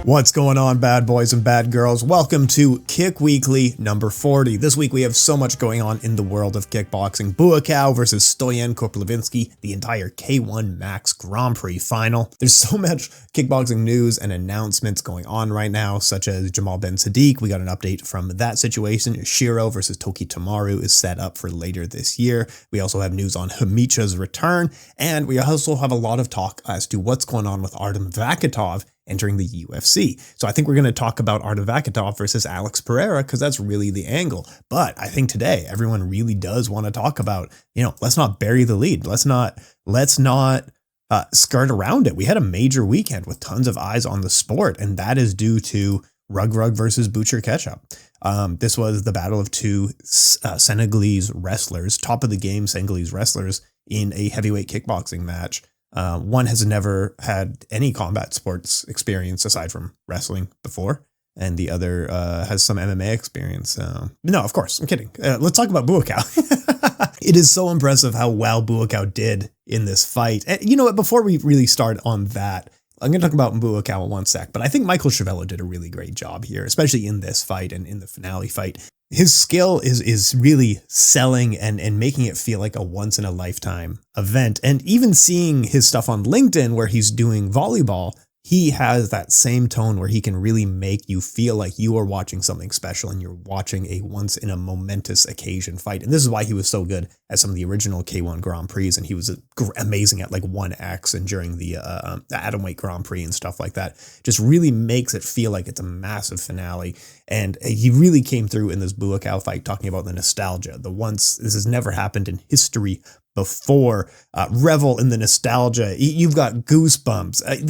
What's going on, bad boys and bad girls? Welcome to Kick Weekly number 40. This week we have so much going on in the world of kickboxing. Buakaw versus Stoyan Koprivlenski, the entire K-1 Max Grand Prix final. There's so much kickboxing news and announcements going on right now, such as Jamal Ben Saddik. We got an update from that situation. Shiro versus Toki Tamaru is set up for later this year. We also have news on Hamicha's return, and we also have a lot of talk as to what's going on with Orden entering the UFC. So I think we're going to talk about Orden versus Alex Pereira because that's really the angle. But I think today everyone really does want to talk about, let's not bury the lead. Let's not skirt around it. We had a major weekend with tons of eyes on the sport, and that is due to Rug versus Butcher Ketchup. This was the battle of two Senegalese wrestlers, top of the game Senegalese wrestlers in a heavyweight kickboxing match. One has never had any combat sports experience aside from wrestling before, and the other has some MMA experience. No, of course, I'm kidding. Let's talk about Buakaw. It is so impressive how well Buakaw did in this fight. And you know what, before we really start on that, I'm going to talk about Buakaw in one sec, but I think Michael Schiavello did a really great job here, especially in this fight and in the finale fight. His skill is really selling and making it feel like a once in a lifetime event. And even seeing his stuff on LinkedIn where he's doing volleyball, he has that same tone where he can really make you feel like you are watching something special and you're watching a once in a momentous occasion fight. And this is why he was so good at some of the original K1 Grand Prix, and he was amazing at like 1X and during the Atomweight Grand Prix and stuff like that. Just really makes it feel like it's a massive finale. And he really came through in this Buakaw fight, talking about the nostalgia, this has never happened in history before. Revel in the nostalgia. You've got goosebumps.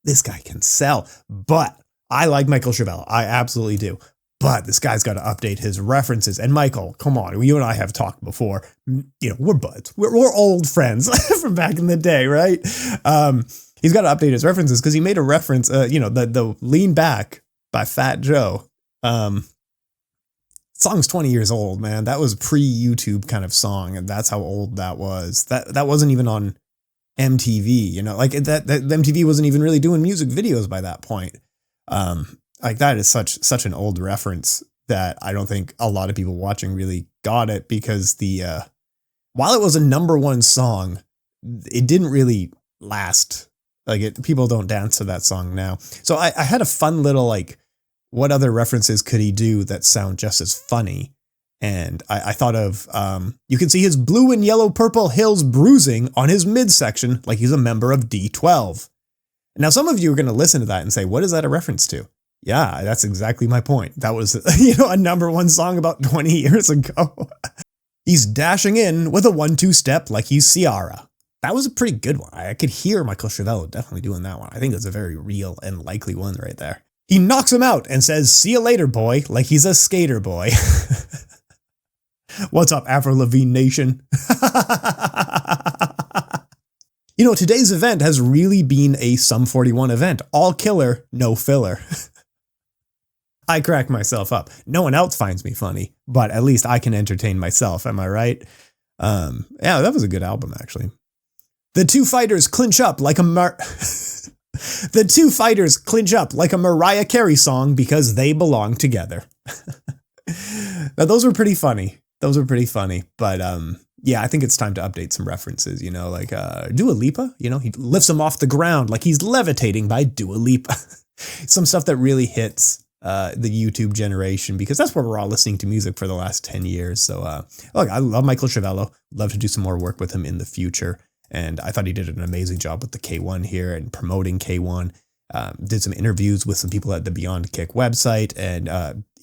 This guy can sell, but I like Michael Schiavello. I absolutely do. But this guy's got to update his references. And Michael, come on, you and I have talked before. We're buds. We're old friends from back in the day, right? He's got to update his references because he made a reference, the Lean Back by Fat Joe. Song's 20 years old, man. That was pre-YouTube kind of song, and that's how old that was. That wasn't even on MTV, that MTV wasn't even really doing music videos by that point. That is such an old reference that I don't think a lot of people watching really got it, because while it was a number one song, it didn't really last. People don't dance to that song now. So I had a fun little what other references could he do that sound just as funny? And I thought of, you can see his blue and yellow purple hills bruising on his midsection like he's a member of D12. Now, some of you are going to listen to that and say, what is that a reference to? Yeah, that's exactly my point. That was, a number one song about 20 years ago. He's dashing in with a 1-2 step like he's Ciara. That was a pretty good one. I could hear Michael Schiavello definitely doing that one. I think that's a very real and likely one right there. He knocks him out and says, "See you later, boy," like he's a skater boy. What's up, Avril Lavigne Nation? Today's event has really been a Sum 41 event. All killer, no filler. I crack myself up. No one else finds me funny, but at least I can entertain myself. Am I right? Yeah, that was a good album, actually. The two fighters clinch up like a Mariah Carey song because they belong together. Now, those were pretty funny. But yeah, I think it's time to update some references, Dua Lipa, he lifts him off the ground like he's levitating by Dua Lipa. Some stuff that really hits the YouTube generation, because that's where we're all listening to music for the last 10 years. So, look, I love Michael Schiavello. Love to do some more work with him in the future. And I thought he did an amazing job with the K1 here and promoting K1. Did some interviews with some people at the Beyond Kick website, and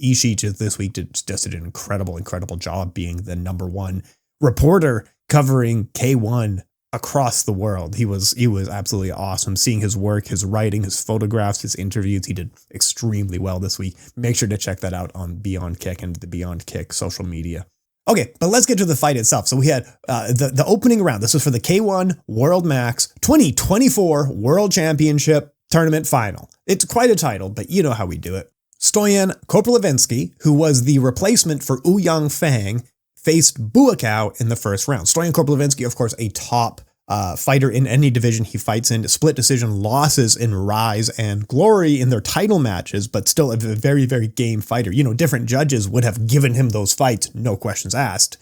Ishii just this week just did an incredible job being the number one reporter covering K1 across the world. He was absolutely awesome. Seeing his work, his writing, his photographs, his interviews, he did extremely well this week. Make sure to check that out on Beyond Kick and the Beyond Kick social media. Okay, but let's get to the fight itself. So we had the opening round. This was for the K1 World Max 2024 World Championship Tournament Final. It's quite a title, but you know how we do it. Stoyan Koprivlenski, who was the replacement for Ouyang Fang, faced Buakaw in the first round. Stoyan Koprivlenski, of course, a top fighter in any division he fights in. Split decision losses in Rise and Glory in their title matches, but still a very, very game fighter. Different judges would have given him those fights, no questions asked.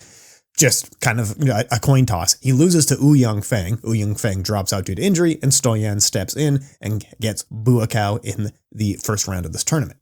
Just kind of a coin toss. He loses to Ouyang Feng. Ouyang Feng drops out due to injury, and Stoyan steps in and gets Buakaw in the first round of this tournament.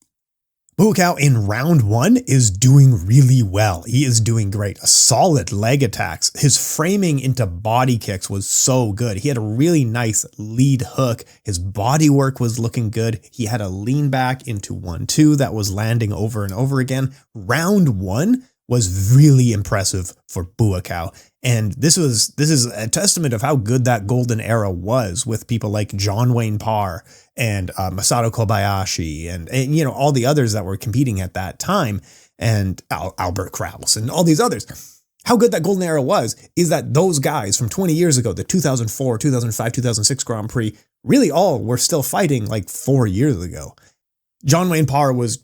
Buakaw in round 1 is doing really well. He is doing great. A solid leg attacks. His framing into body kicks was so good. He had a really nice lead hook. His body work was looking good. He had a lean back into 1-2 that was landing over and over again. Round 1 was really impressive for Buakaw. And this is a testament of how good that golden era was, with people like John Wayne Parr and Masato Kobayashi and all the others that were competing at that time, and Albert Kraus and all these others. How good that golden era was is that those guys from 20 years ago, the 2004, 2005, 2006 Grand Prix, really all were still fighting like 4 years ago. John Wayne Parr was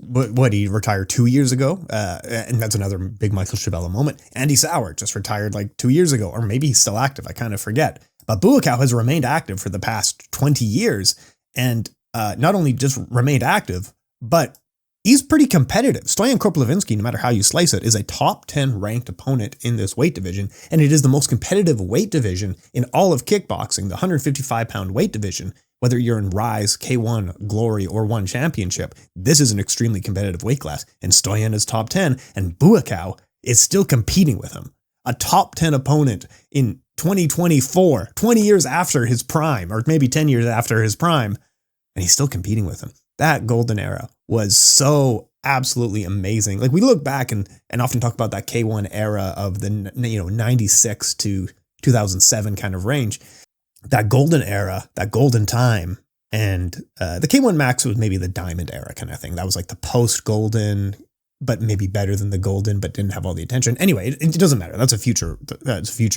he retired 2 years ago, and that's another big Michael Schiavello moment. Andy Sauer just retired like 2 years ago, or maybe he's still active. I kind of forget. But Buakaw has remained active for the past 20 years, and not only just remained active, but he's pretty competitive. Stoyan Koprivlenski, no matter how you slice it, is a top 10 ranked opponent in this weight division, and it is the most competitive weight division in all of kickboxing, the 155-pound weight division. Whether you're in Rise, K-1, Glory, or One Championship, this is an extremely competitive weight class, and Stoyan is top 10, and Buakaw is still competing with him. A top 10 opponent in 2024, 20 years after his prime, or maybe 10 years after his prime, and he's still competing with him. That golden era was so absolutely amazing. Like, we look back and often talk about that K-1 era of the 96 to 2007 kind of range. That golden era, that golden time, and the K1 Max was maybe the diamond era kind of thing. That was like the post-golden, but maybe better than the golden, but didn't have all the attention. Anyway, it doesn't matter. That's a future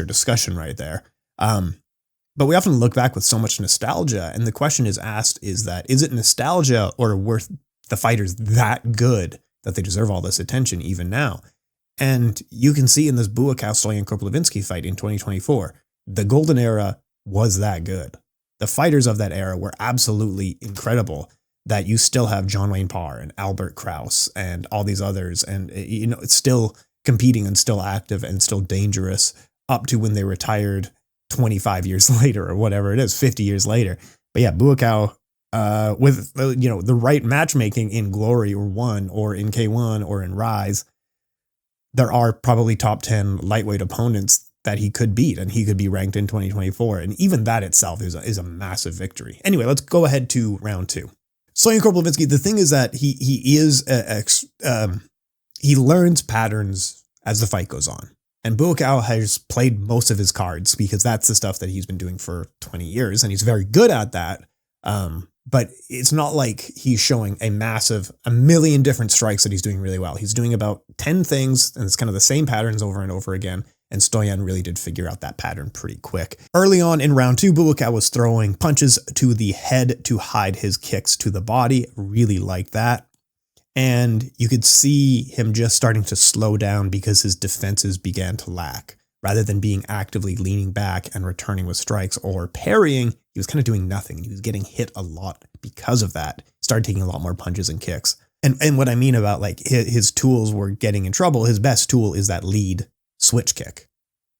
discussion right there. But we often look back with so much nostalgia, and the question is asked is it nostalgia, or were the fighters that good that they deserve all this attention even now? And you can see in this Buakaw-Stoyan Koprivlenski fight in 2024, the golden era was that good. The fighters of that era were absolutely incredible, that you still have John Wayne Parr and Albert Kraus and all these others, and it's still competing and still active and still dangerous up to when they retired 25 years later, or whatever it is, 50 years later. But yeah, Buakaw, with the right matchmaking in Glory or One, or in K1 or in Rise, there are probably top 10 lightweight opponents that he could beat, and he could be ranked in 2024. And even that itself is a massive victory. Anyway, let's go ahead to round 2. Stoyan Koprivlenski, the thing is that he learns patterns as the fight goes on. And Buakaw has played most of his cards, because that's the stuff that he's been doing for 20 years, and he's very good at that. But it's not like he's showing a million different strikes that he's doing really well. He's doing about 10 things, and it's kind of the same patterns over and over again. And Stoyan really did figure out that pattern pretty quick. Early on in round 2, Buakaw was throwing punches to the head to hide his kicks to the body. Really liked that. And you could see him just starting to slow down because his defenses began to lack. Rather than being actively leaning back and returning with strikes or parrying, he was kind of doing nothing. He was getting hit a lot because of that. Started taking a lot more punches and kicks. And what I mean about like his tools were getting in trouble, his best tool is that lead switch kick.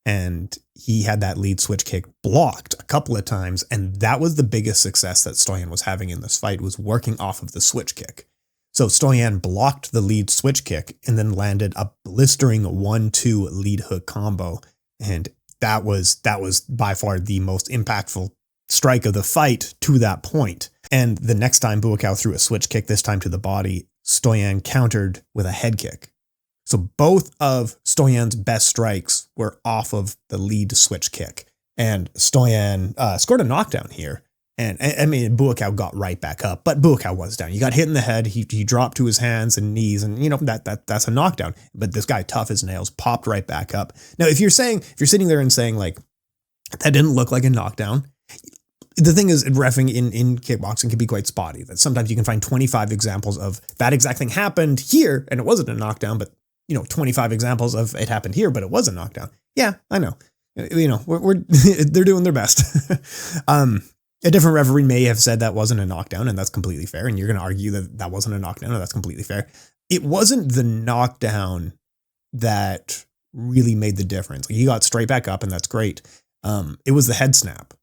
And he had that lead switch kick blocked a couple of times. And that was the biggest success that Stoyan was having in this fight, was working off of the switch kick. So Stoyan blocked the lead switch kick and then landed a blistering 1-2 lead hook combo. And that was by far the most impactful strike of the fight to that point. And the next time Buakaw threw a switch kick, this time to the body, Stoyan countered with a head kick. So both of Stoyan's best strikes were off of the lead switch kick. And Stoyan scored a knockdown here. And I mean, Buakaw got right back up, but Buakaw was down. He got hit in the head. He dropped to his hands and knees, and that's a knockdown. But this guy, tough as nails, popped right back up. Now, if you're sitting there and saying like that didn't look like a knockdown, the thing is, reffing in kickboxing can be quite spotty. That sometimes you can find 25 examples of that exact thing happened here and it wasn't a knockdown, but 25 examples of it happened here, but it was a knockdown. Yeah, I know. we're they're doing their best. A different referee may have said that wasn't a knockdown, and that's completely fair. And you're going to argue that that wasn't a knockdown, and that's completely fair. It wasn't the knockdown that really made the difference. Like, he got straight back up, and that's great. It was the head snap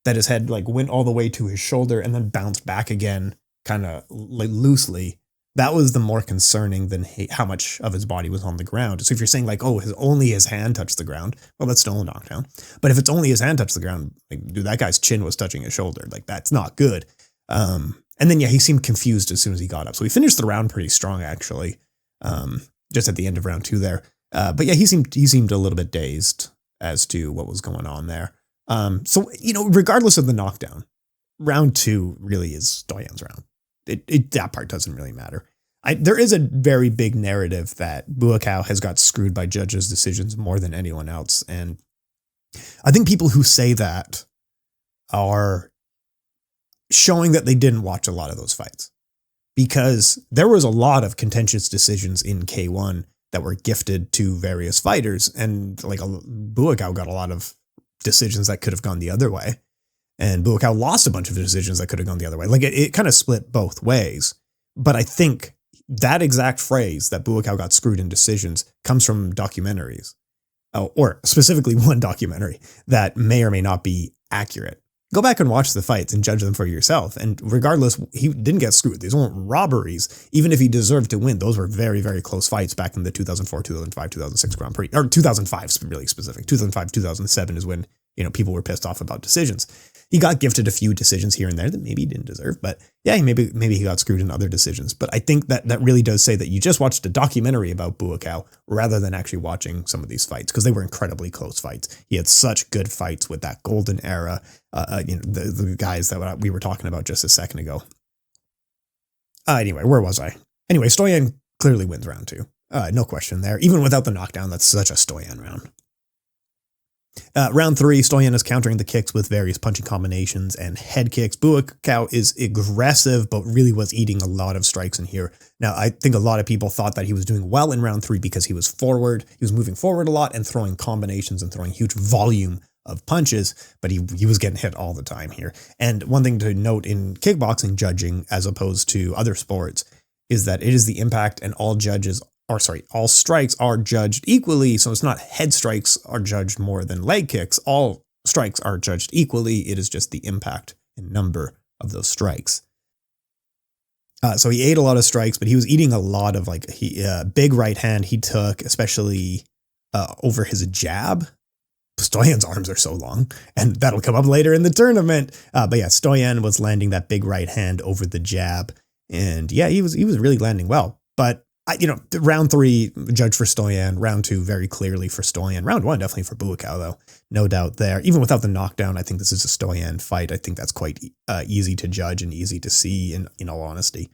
that his head like went all the way to his shoulder and then bounced back again, kind of like loosely. That was the more concerning than how much of his body was on the ground. So if you're saying like, oh, only his hand touched the ground, well, that's still a knockdown. But if it's only his hand touched the ground, like, dude, that guy's chin was touching his shoulder. Like, that's not good. And then, yeah, he seemed confused as soon as he got up. So he finished the round pretty strong, actually, just at the end of round 2 there. But yeah, he seemed a little bit dazed as to what was going on there. So, regardless of the knockdown, round 2 really is Stoyan's round. That part doesn't really matter. There is a very big narrative that Buakaw has got screwed by judges' decisions more than anyone else. And I think people who say that are showing that they didn't watch a lot of those fights, because there was a lot of contentious decisions in K1 that were gifted to various fighters. And like Buakaw got a lot of decisions that could have gone the other way. And Buakaw lost a bunch of decisions that could have gone the other way. Like, it kind of split both ways. But I think that exact phrase that Buakaw got screwed in decisions comes from documentaries, or specifically one documentary that may or may not be accurate. Go back and watch the fights and judge them for yourself. And regardless, he didn't get screwed. These weren't robberies. Even if he deserved to win, those were very, very close fights back in the 2004, 2005, 2006 Grand Prix, or 2005 is really specific. 2005, 2007 is when, people were pissed off about decisions. He got gifted a few decisions here and there that maybe he didn't deserve, but yeah, maybe he got screwed in other decisions. But I think that really does say that you just watched a documentary about Buakaw rather than actually watching some of these fights, because they were incredibly close fights. He had such good fights with that golden era, the guys that we were talking about just a second ago. Anyway, where was I? Anyway, Stoyan clearly wins round 2. No question there. Even without the knockdown, that's such a Stoyan round. Round 3, Stoyan is countering the kicks with various punching combinations and head kicks. Buakaw is aggressive, but really was eating a lot of strikes in here. Now, I think a lot of people thought that he was doing well in round 3 because he was forward. He was moving forward a lot and throwing combinations and throwing huge volume of punches, but he was getting hit all the time here. And one thing to note in kickboxing judging, as opposed to other sports, is that it is the impact, and all strikes are judged equally. So it's not head strikes are judged more than leg kicks. All strikes are judged equally. It is just the impact and number of those strikes. So he ate a lot of strikes, but he was eating a lot of big right hand he took, especially over his jab. Stoyan's arms are so long, and that'll come up later in the tournament. But yeah, Stoyan was landing that big right hand over the jab. And yeah, he was really landing well. But round 3 judged for Stoyan, round 2 very clearly for Stoyan, round 1 definitely for Buakaw though, no doubt there. Even without the knockdown, I think this is a Stoyan fight. I think that's quite easy to judge and easy to see in all honesty.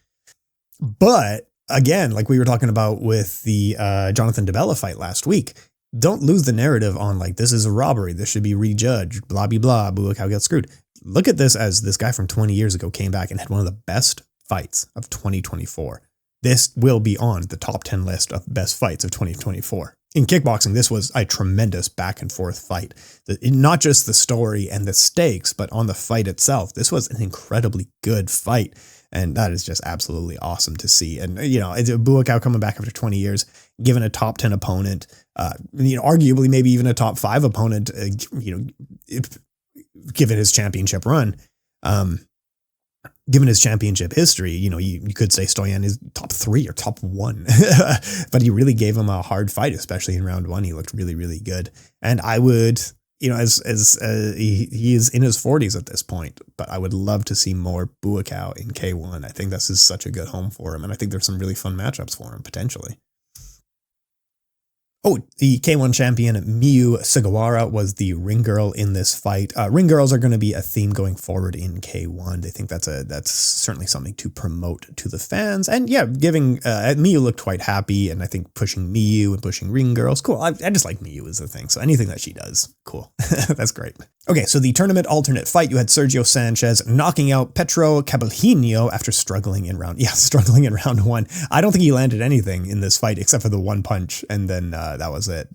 But again, like we were talking about with the Jonathan DeBella fight last week, don't lose the narrative on like, this is a robbery, this should be rejudged, blah, blah, blah, Buakaw got screwed. Look at this as this guy from 20 years ago came back and had one of the best fights of 2024. This will be on the top 10 list of best fights of 2024. In kickboxing, this was a tremendous back and forth fight. Not just the story and the stakes, but on the fight itself. This was an incredibly good fight. And that is just absolutely awesome to see. And, it's Buakaw coming back after 20 years, given a top 10 opponent, arguably maybe even a top 5 opponent, given his championship run. Given his championship history, you could say Stoyan is top 3 or top 1, but he really gave him a hard fight, especially in round 1. He looked really, really good. And I would, as he is in his 40s at this point, but I would love to see more Buakaw in K1. I think this is such a good home for him. And I think there's some really fun matchups for him potentially. Oh, the K1 champion Miyuu Sugawara was the ring girl in this fight. Ring girls are going to be a theme going forward in K1. They think that's certainly something to promote to the fans. And yeah, giving Miyuu looked quite happy, and I think pushing Miyuu and pushing ring girls, cool. I just like Miyuu is the thing. So anything that she does, cool. That's great. Okay, so the tournament alternate fight, you had Sergio Sanchez knocking out Cabelinho after struggling in round 1. I don't think he landed anything in this fight except for the one punch, and then that was it.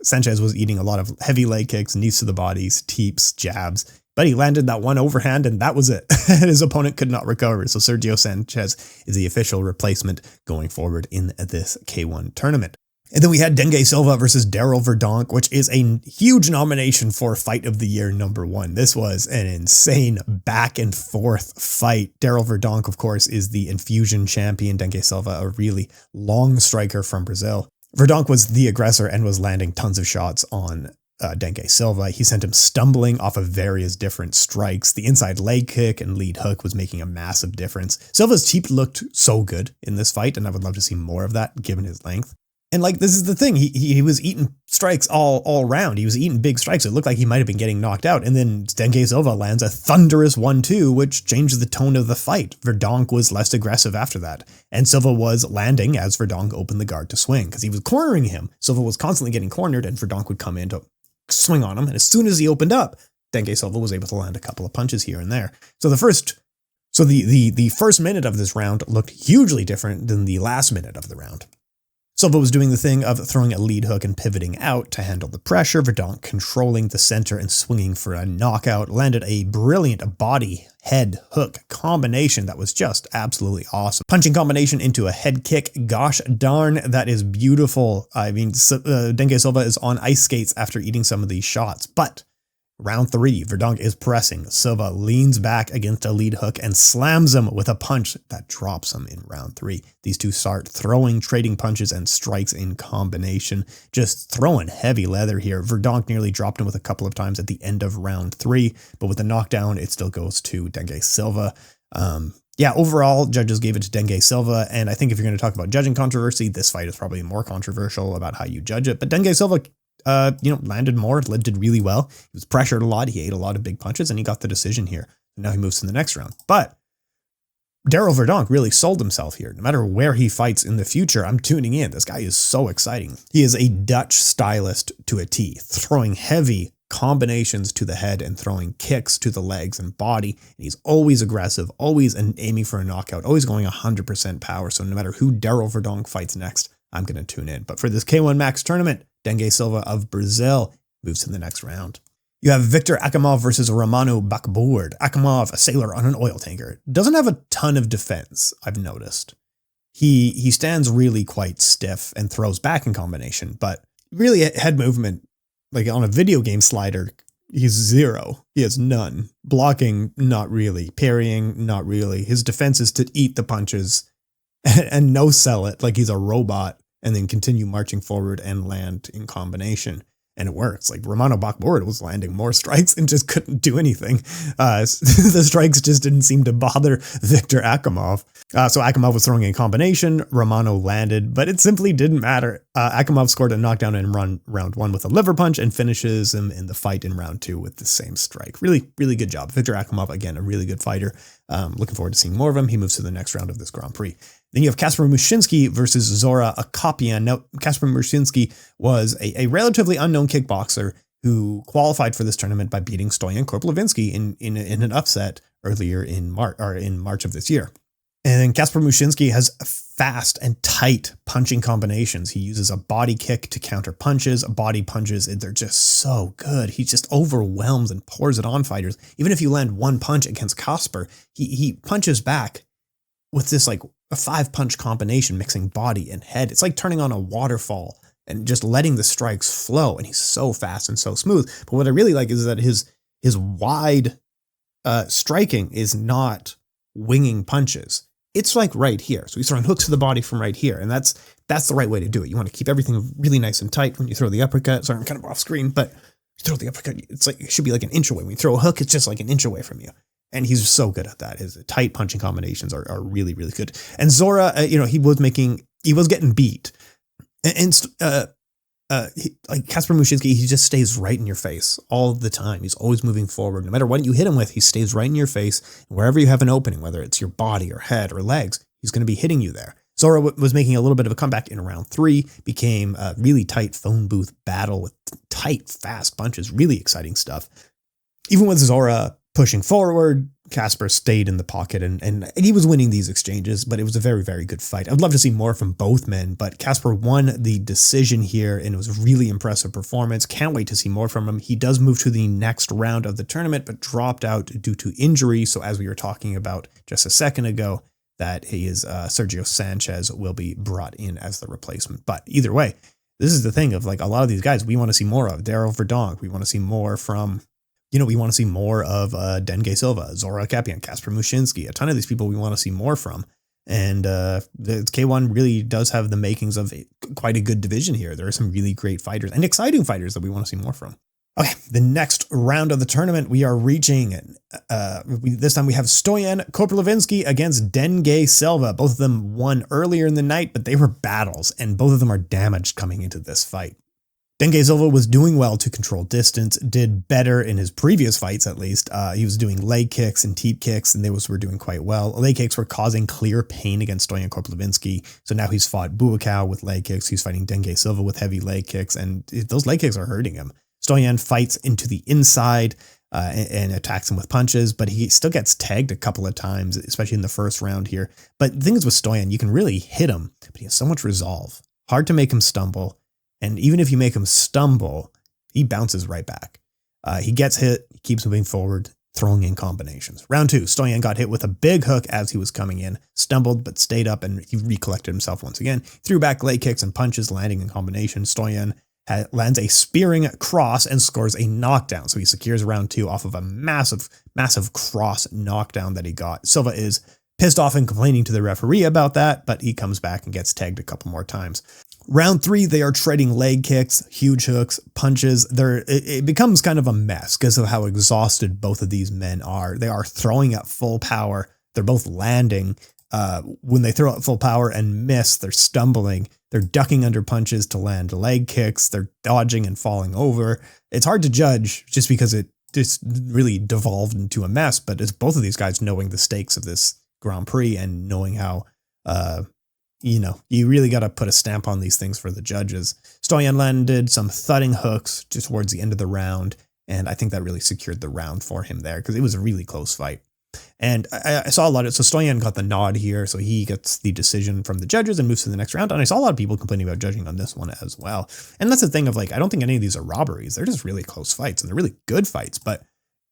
Sanchez was eating a lot of heavy leg kicks, knees to the bodies, teeps, jabs, but he landed that one overhand, and that was it. His opponent could not recover, so Sergio Sanchez is the official replacement going forward in this K1 tournament. And then we had Dengue Silva versus Darryl Verdonk, which is a huge nomination for Fight of the Year #1. This was an insane back and forth fight. Darryl Verdonk, of course, is the infusion champion. Dengue Silva, a really long striker from Brazil. Verdonk was the aggressor and was landing tons of shots on Dengue Silva. He sent him stumbling off of various different strikes. The inside leg kick and lead hook was making a massive difference. Silva's teep looked so good in this fight, and I would love to see more of that given his length. And like, this is the thing, he was eating strikes all round. He was eating big strikes. It looked like he might have been getting knocked out. And then Dengue Silva lands a thunderous 1-2, which changed the tone of the fight. Verdonk was less aggressive after that. And Silva was landing as Verdonk opened the guard to swing because he was cornering him. Silva was constantly getting cornered and Verdonk would come in to swing on him. And as soon as he opened up, Dengue Silva was able to land a couple of punches here and there. So the first minute of this round looked hugely different than the last minute of the round. Silva was doing the thing of throwing a lead hook and pivoting out to handle the pressure. Verdonk controlling the center and swinging for a knockout. Landed a brilliant body head hook combination that was just absolutely awesome. Punching combination into a head kick. Gosh darn, that is beautiful. I mean, Dengue Silva is on ice skates after eating some of these shots, but round 3, Verdonk is pressing. Silva leans back against a lead hook and slams him with a punch that drops him in round 3. These two start trading punches and strikes in combination, just throwing heavy leather here. Verdonk nearly dropped him with a couple of times at the end of round 3, but with the knockdown, it still goes to Dengue Silva. Overall, judges gave it to Dengue Silva, and I think if you're going to talk about judging controversy, this fight is probably more controversial about how you judge it, but Dengue Silva landed more, did really well. He was pressured a lot. He ate a lot of big punches and he got the decision here. Now he moves to the next round. But Darryl Verdonk really sold himself here. No matter where he fights in the future, I'm tuning in. This guy is so exciting. He is a Dutch stylist to a T, throwing heavy combinations to the head and throwing kicks to the legs and body. And he's always aggressive, always aiming for a knockout, always going 100% power. So no matter who Darryl Verdonk fights next, I'm going to tune in. But for this K1 Max tournament, Dengue Silva of Brazil moves to the next round. You have Viktor Akimov versus Romano Bakboord. Akimov, a sailor on an oil tanker, doesn't have a ton of defense, I've noticed. He stands really quite stiff and throws back in combination, but really head movement, like on a video game slider, he's 0. He has none. Blocking, not really. Parrying, not really. His defense is to eat the punches and no sell it like he's a robot, and then continue marching forward and land in combination. And it works. Like Romano Bakboord was landing more strikes and just couldn't do anything. The strikes just didn't seem to bother Viktor Akimov. So Akimov was throwing a combination. Romano landed, but it simply didn't matter. Akimov scored a knockdown in round 1 with a liver punch and finishes him in the fight in round 2 with the same strike. Really, really good job. Viktor Akimov, again, a really good fighter. Looking forward to seeing more of him. He moves to the next round of this Grand Prix. Then you have Kacper Muszynski versus Zhora Akopyan. Now, Kacper Muszynski was a relatively unknown kickboxer who qualified for this tournament by beating Stoyan Koprivlenski in an upset earlier in March of this year. And then Kacper Muszynski has fast and tight punching combinations. He uses a body kick to counter punches, body punches, and they're just so good. He just overwhelms and pours it on fighters. Even if you land one punch against Kacper, he punches back with this like a 5-punch combination mixing body and head. It's like turning on a waterfall and just letting the strikes flow. And he's so fast and so smooth. But what I really like is that his wide striking is not winging punches. It's like right here. So he's throwing hooks to the body from right here. And that's the right way to do it. You want to keep everything really nice and tight when you throw the uppercut. Sorry, I'm kind of off screen, but you throw the uppercut, it should be like an inch away. When you throw a hook, it's just like an inch away from you. And he's so good at that. His tight punching combinations are really, really good. And Zhora, he was getting beat. Like Kacper Muszynski, he just stays right in your face all the time. He's always moving forward. No matter what you hit him with, he stays right in your face. And wherever you have an opening, whether it's your body or head or legs, he's going to be hitting you there. Zhora was making a little bit of a comeback in round 3, became a really tight phone booth battle with tight, fast punches, really exciting stuff. even with Zhora pushing forward, Kacper stayed in the pocket and he was winning these exchanges, but it was a very, very good fight. I'd love to see more from both men, but Kacper won the decision here and it was a really impressive performance. Can't wait to see more from him. He does move to the next round of the tournament, but dropped out due to injury. So as we were talking about just a second ago, that he is Sergio Sanchez will be brought in as the replacement. But either way, this is the thing of like a lot of these guys we want to see more of. Darryl, Verdonk, we want to see more from... we want to see more of Dengue Silva, Zhora, Akopyan, Kacper, Muszynski. A ton of these people we want to see more from. And the K1 really does have the makings of quite a good division here. There are some really great fighters and exciting fighters that we want to see more from. Okay, the next round of the tournament, we are reaching. This time we have Stoyan Koprivlenski against Dengue Silva. Both of them won earlier in the night, but they were battles, and both of them are damaged coming into this fight. Dengue Silva was doing well to control distance, did better in his previous fights at least. He was doing leg kicks and teep kicks, and those were doing quite well. Leg kicks were causing clear pain against Stoyan Koprivlenski, so now he's fought Buakaw with leg kicks, he's fighting Dengue Silva with heavy leg kicks, and those leg kicks are hurting him. Stoyan fights into the inside and attacks him with punches, but he still gets tagged a couple of times, especially in the first round here. But the thing is with Stoyan, you can really hit him, but he has so much resolve. Hard to make him stumble. And even if you make him stumble, he bounces right back. He gets hit, he keeps moving forward, throwing in combinations. Round 2, Stoyan got hit with a big hook as he was coming in, stumbled but stayed up and he recollected himself once again. Threw back leg kicks and punches, landing in combination. Stoyan lands a spearing cross and scores a knockdown. So he secures round 2 off of a massive, massive cross knockdown that he got. Silva is pissed off and complaining to the referee about that, but he comes back and gets tagged a couple more times. Round 3, they are trading leg kicks, huge hooks, punches. It becomes kind of a mess because of how exhausted both of these men are. They are throwing at full power. They're both landing. When they throw at full power and miss, they're stumbling. They're ducking under punches to land leg kicks. They're dodging and falling over. It's hard to judge just because it just really devolved into a mess. But it's both of these guys knowing the stakes of this Grand Prix and knowing how... you really got to put a stamp on these things for the judges. Stoyan landed some thudding hooks just towards the end of the round, and I think that really secured the round for him there because it was a really close fight. And I saw a lot of it. So Stoyan got the nod here, so he gets the decision from the judges and moves to the next round. And I saw a lot of people complaining about judging on this one as well. And that's the thing of like, I don't think any of these are robberies. They're just really close fights, and they're really good fights. But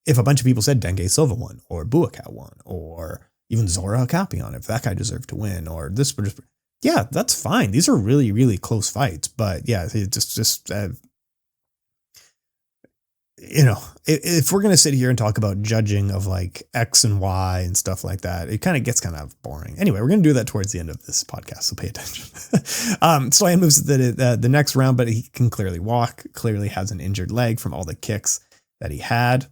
if a bunch of people said Dengue Silva won, or Buakaw won, or even Zhora Akopyan, if that guy deserved to win, or this would just... yeah, that's fine. These are really, really close fights. But yeah, it if we're going to sit here and talk about judging of like X and Y and stuff like that, it kind of gets kind of boring. Anyway, we're going to do that towards the end of this podcast, so pay attention. Stoyan moves to the next round, but he can clearly walk, clearly has an injured leg from all the kicks that he had.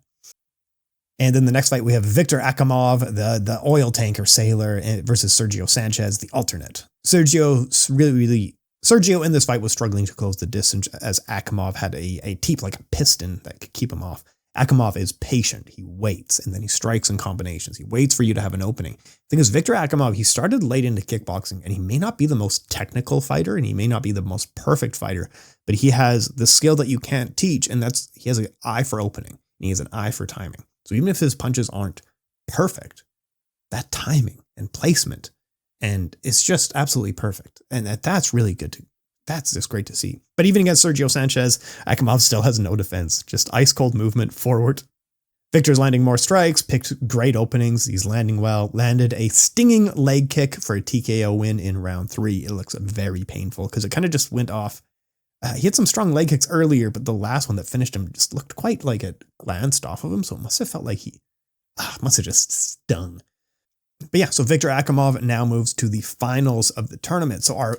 And then the next fight, we have Viktor Akimov, the oil tanker sailor, versus Sergio Sanchez, the alternate. Sergio in this fight was struggling to close the distance as Akimov had a teep like a piston that could keep him off. Akimov is patient. He waits, and then he strikes in combinations. He waits for you to have an opening. The thing is, Viktor Akimov, he started late into kickboxing, and he may not be the most technical fighter, and he may not be the most perfect fighter, but he has the skill that you can't teach, and he has an eye for opening, and he has an eye for timing. So even if his punches aren't perfect, that timing and placement, and it's just absolutely perfect. And that's really good that's just great to see. But even against Sergio Sanchez, Akimov still has no defense, just ice cold movement forward. Viktor's landing more strikes, picked great openings. He's landing well, landed a stinging leg kick for a TKO win in round 3. It looks very painful because it kind of just went off. He had some strong leg kicks earlier, but the last one that finished him just looked quite like it glanced off of him. So it must have felt like he must have just stung. But yeah, so Viktor Akimov now moves to the finals of the tournament. So our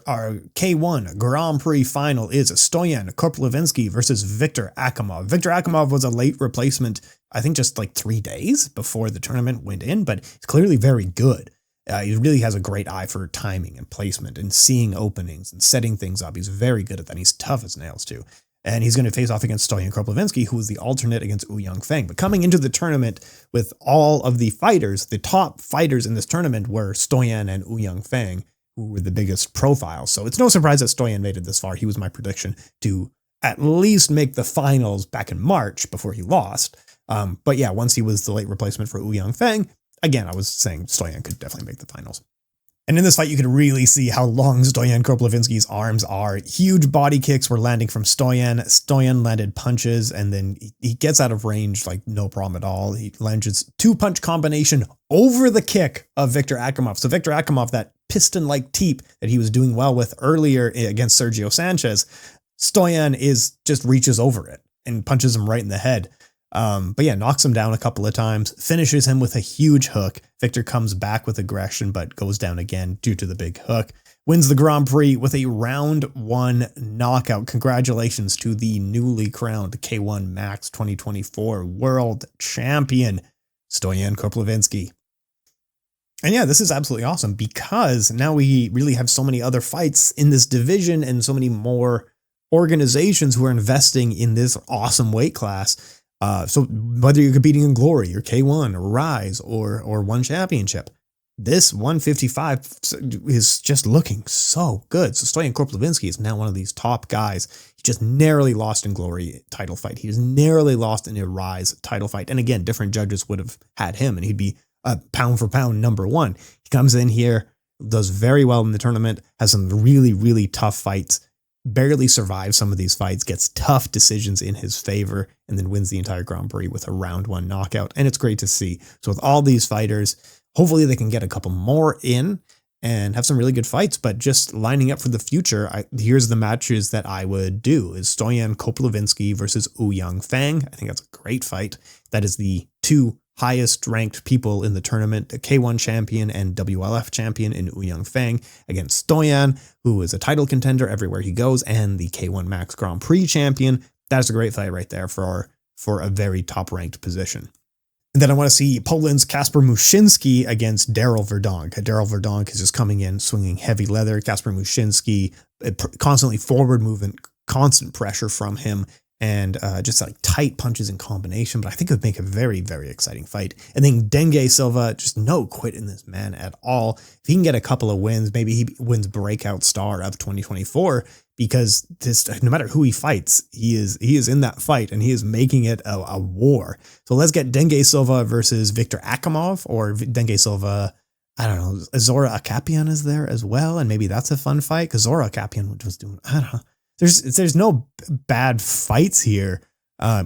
K1 Grand Prix final is Stoyan Koprivlenski versus Viktor Akimov. Viktor Akimov was a late replacement, I think just like 3 days before the tournament went in, but he's clearly very good. He really has a great eye for timing and placement and seeing openings and setting things up. He's very good at that. He's tough as nails too. And he's going to face off against Stoyan Koprivlenski, who was the alternate against Ouyang Feng. But coming into the tournament with all of the fighters, the top fighters in this tournament were Stoyan and Ouyang Feng, who were the biggest profiles. So it's no surprise that Stoyan made it this far. He was my prediction to at least make the finals back in March before he lost. But yeah, once he was the late replacement for Ouyang Feng, again, I was saying Stoyan could definitely make the finals. And in this fight, you could really see how long Stoyan Koprivlenski's arms are. Huge body kicks were landing from Stoyan. Stoyan landed punches, and then he gets out of range like no problem at all. He lunges 2-punch combination over the kick of Viktor Akimov. So Viktor Akimov, that piston-like teep that he was doing well with earlier against Sergio Sanchez, Stoyan just reaches over it and punches him right in the head. But yeah, knocks him down a couple of times, finishes him with a huge hook. Viktor comes back with aggression, but goes down again due to the big hook. Wins the Grand Prix with a round 1 knockout. Congratulations to the newly crowned K-1 Max 2024 World Champion, Stoyan Koprivlenski. And yeah, this is absolutely awesome because now we really have so many other fights in this division and so many more organizations who are investing in this awesome weight class. So whether you're competing in Glory or K1 or Rise or One Championship, this 155 is just looking so good. So Stoyan Koprivlenski is now one of these top guys. He just narrowly lost in Glory title fight. He just narrowly lost in a Rise title fight. And again, different judges would have had him and he'd be a pound for pound #1. He comes in here, does very well in the tournament, has some really, really tough fights, barely survives some of these fights, gets tough decisions in his favor, and then wins the entire Grand Prix with a round 1 knockout. And it's great to see. So with all these fighters, hopefully they can get a couple more in and have some really good fights. But just lining up for the future, here's the matches that I would do is Stoyan Koprivlenski versus Ouyang Feng. I think that's a great fight. That is the 2 highest ranked people in the tournament, the K1 champion and WLF champion in Ouyang Feng against Stoyan, who is a title contender everywhere he goes, and the K1 Max Grand Prix champion. That's a great fight right there for a very top ranked position. And then I want to see Poland's Kacper Muszynski against Darryl Verdonk. Darryl Verdonk is just coming in, swinging heavy leather. Kacper Muszynski, constantly forward movement, constant pressure from him, and just like tight punches in combination. But I think it would make a very, very exciting fight. And then Dengue Silva, just no quit in this man at all. If he can get a couple of wins, maybe he wins breakout star of 2024, because no matter who he fights, he is in that fight and he is making it a war. So let's get Dengue Silva versus Viktor Akimov, or Dengue Silva, I don't know, Zhora Akopyan is there as well. And maybe that's a fun fight because Zhora Akopyan was doing, I don't know. There's no bad fights here.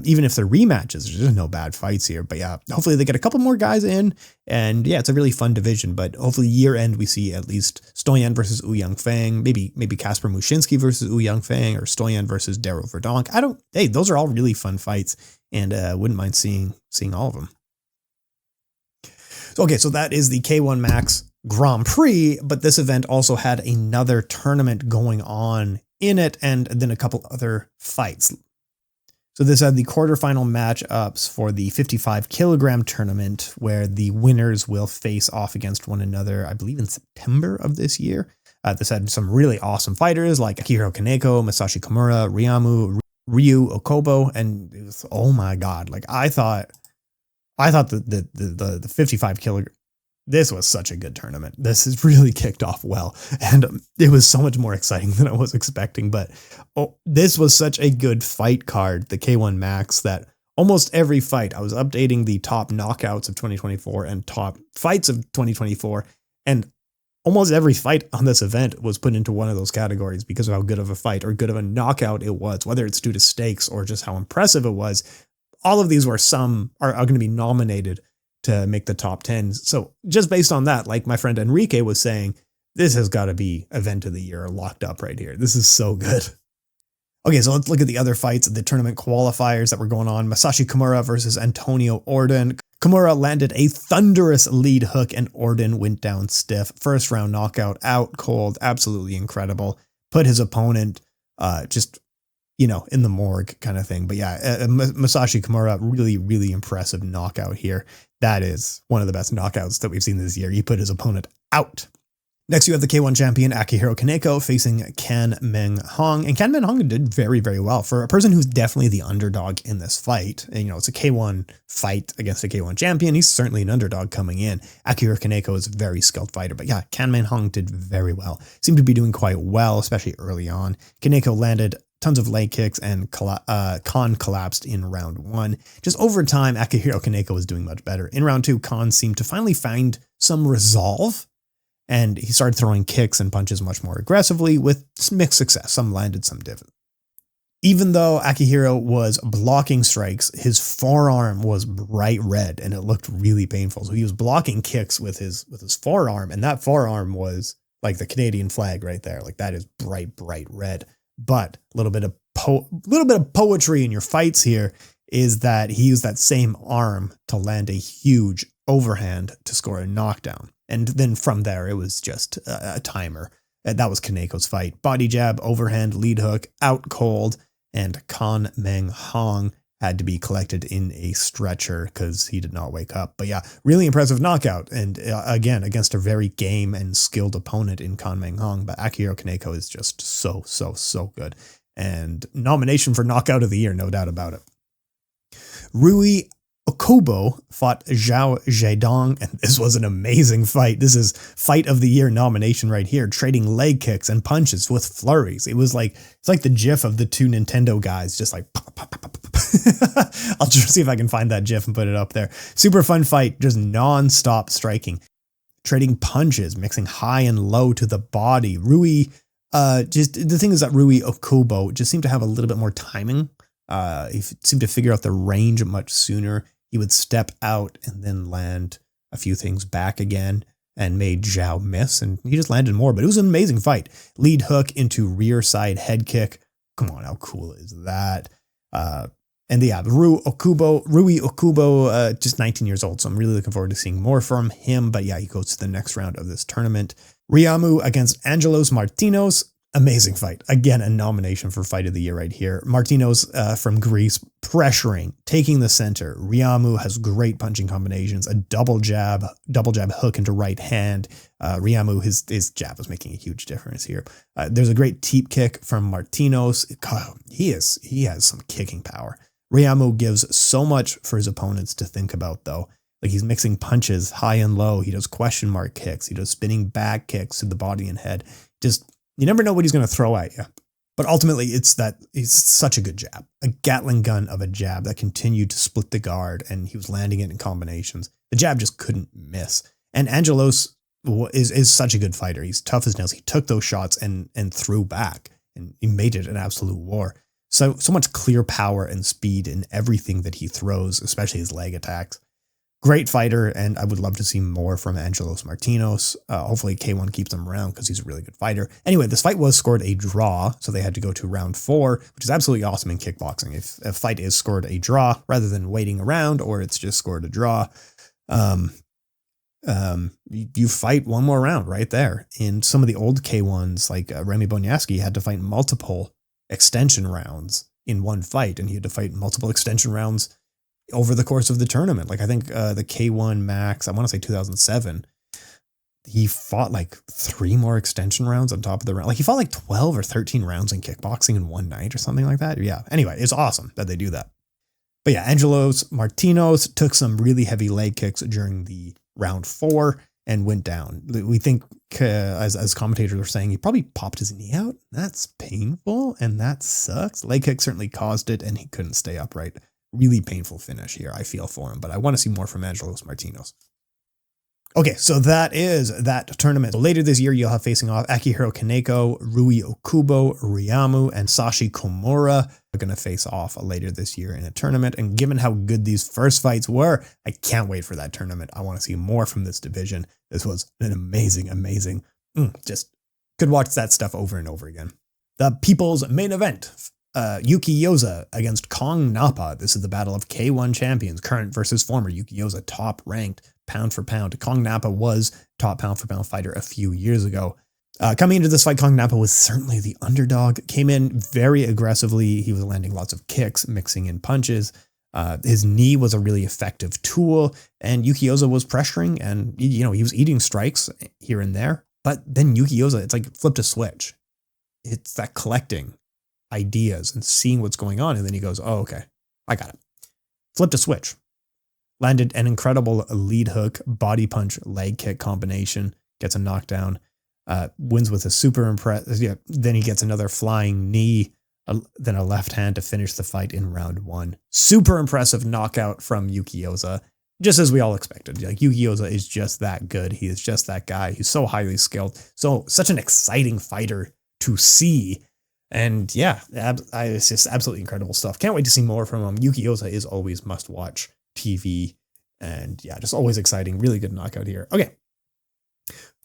Even if they're rematches, there's just no bad fights here. But yeah, hopefully they get a couple more guys in. And yeah, it's a really fun division. But hopefully year end, we see at least Stoyan versus Ouyang Feng, maybe Kacper Muszynski versus Ouyang Feng, or Stoyan versus Darryl Verdonk. Those are all really fun fights, and wouldn't mind seeing all of them. Okay, so that is the K1 Max Grand Prix, but this event also had another tournament going on in it, and then a couple other fights. So this had the quarterfinal matchups for the 55 kilogram tournament, where the winners will face off against one another, I believe in September of this year. This had some really awesome fighters like Akihiro Kaneko, Masashi Kumura, Ryu Okubo, and it was, oh my God, like I thought the 55 kilogram, this was such a good tournament. This has really kicked off well, and it was so much more exciting than I was expecting. But this was such a good fight card, the K1 Max, that almost every fight, I was updating the top knockouts of 2024 and top fights of 2024, and almost every fight on this event was put into one of those categories because of how good of a fight or good of a knockout it was, whether it's due to stakes or just how impressive it was. All of these are going to be nominated to make the top 10. So just based on that, like my friend Enrique was saying, this has got to be event of the year locked up right here. This is so good. Okay, so let's look at the other fights, the tournament qualifiers that were going on. Masashi Kumura versus Antonio Orden. Kumura landed a thunderous lead hook and Orden went down stiff. First round knockout, out cold, absolutely incredible. Put his opponent in the morgue kind of thing. But yeah, Masashi Kumura, really, really impressive knockout here. That is one of the best knockouts that we've seen this year. He put his opponent out. Next, you have the K1 champion Akihiro Kaneko facing Kan Meng Hong. And Kan Meng Hong did very, very well for a person who's definitely the underdog in this fight. And, it's a K1 fight against a K1 champion. He's certainly an underdog coming in. Akihiro Kaneko is a very skilled fighter. But yeah, Kan Meng Hong did very well. Seemed to be doing quite well, especially early on. Kaneko landed tons of leg kicks, and Khan collapsed in round 1. Just over time, Akihiro Kaneko was doing much better. In round 2, Khan seemed to finally find some resolve, and he started throwing kicks and punches much more aggressively with mixed success. Some landed, some didn't. Even though Akihiro was blocking strikes, his forearm was bright red and it looked really painful. So he was blocking kicks with his forearm, and that forearm was like the Canadian flag right there. Like that is bright red. But a little bit of poetry in your fights here is that he used that same arm to land a huge overhand to score a knockdown. And then from there, it was just a timer. That was Kaneko's fight. Body jab, overhand, lead hook, out cold, and Khan Meng Hong had to be collected in a stretcher because he did not wake up. But yeah, really impressive knockout. And again, against a very game and skilled opponent in Khan Meng Hong. But Akihiro Kaneko is just so good. And nomination for knockout of the year, no doubt about it. Rui Okubo fought Zhao Zedong, and this was an amazing fight. This is fight of the year nomination right here, trading leg kicks and punches with flurries. It's like the gif of the two Nintendo guys, just like pop, pop, pop, pop, pop. I'll just see if I can find that gif and put it up there. Super fun fight, just non-stop striking, trading punches, mixing high and low to the body. Rui, just the thing is that Rui Okubo just seemed to have a little bit more timing. He seemed to figure out the range much sooner. He would step out and then land a few things back again and made Zhao miss, and he just landed more. But it was an amazing fight. Lead hook into rear side head kick. Come on, how cool is that? And yeah, Rui Okubo, just 19 years old, so I'm really looking forward to seeing more from him. But yeah, he goes to the next round of this tournament. Riamu against Angelos Martinos. Amazing fight. Again, a nomination for fight of the year right here. Martinos from Greece, pressuring, taking the center. Riamu has great punching combinations, a double jab hook into right hand. Riamu, his jab was making a huge difference here. There's a great teep kick from Martinos. God, he has some kicking power. Riamu gives so much for his opponents to think about, though. Like, he's mixing punches high and low. He does question mark kicks. He does spinning back kicks to the body and head. Just, you never know what he's going to throw at you. But ultimately, it's such a good jab. A Gatling gun of a jab that continued to split the guard, and he was landing it in combinations. The jab just couldn't miss. And Angelos is such a good fighter. He's tough as nails. He took those shots and threw back, and he made it an absolute war. So much clear power and speed in everything that he throws, especially his leg attacks. Great fighter, and I would love to see more from Angelos Martinos. Hopefully K-1 keeps him around because he's a really good fighter. Anyway, this fight was scored a draw, so they had to go to round 4, which is absolutely awesome in kickboxing. If a fight is scored a draw, rather than waiting around, or it's just scored a draw, you fight one more round right there. In some of the old K1s, like Remy Bonyaski had to fight multiple extension rounds in one fight, and he had to fight multiple extension rounds over the course of the tournament. Like, I think the K1 Max, I want to say 2007, he fought like 3 more extension rounds on top of the round. Like, he fought like 12 or 13 rounds in kickboxing in one night or something like that. Yeah. Anyway, it's awesome that they do that. But yeah, Angelos Martinos took some really heavy leg kicks during the round 4 and went down. We think, as commentators are saying, he probably popped his knee out. That's painful, and that sucks. Leg kick certainly caused it, and he couldn't stay upright. Really painful finish here. I feel for him, but I want to see more from Angelos Martinos. Okay, so that is that tournament. So later this year, you'll have facing off Akihiro Kaneko, Rui Okubo, Riamu, and Sashi Kumura are going to face off later this year in a tournament. And given how good these first fights were, I can't wait for that tournament. I want to see more from this division. This was an amazing, just could watch that stuff over and over again. The people's main event. Yuki Yoza against Kong Napa. This is the battle of K1 champions, current versus former. Yuki Yoza, top ranked pound for pound. Kong Napa was top pound for pound fighter a few years ago. Coming into this fight, Kong Napa was certainly the underdog. Came in very aggressively. He was landing lots of kicks, mixing in punches. His knee was a really effective tool, and Yuki Yoza was pressuring, and he was eating strikes here and there. But then Yuki Yoza, it's like flipped a switch. It's that collecting ideas and seeing what's going on, and then he goes, oh, okay, I got it. Flipped a switch. Landed an incredible lead hook, body punch, leg kick combination, gets a knockdown, wins with a super impressive, then he gets another flying knee then a left hand to finish the fight in round 1. Super impressive knockout from Yukiosa, just as we all expected. Like, Yukiosa is just that good. He is just that guy. He's so highly skilled. Such an exciting fighter to see. And yeah, it's just absolutely incredible stuff. Can't wait to see more from him. Yukiosa is always must-watch TV. And yeah, just always exciting. Really good knockout here.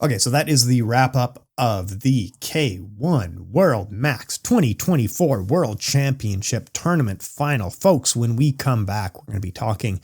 Okay, so that is the wrap-up of the K-1 World Max 2024 World Championship Tournament Final. Folks, when we come back, we're going to be talking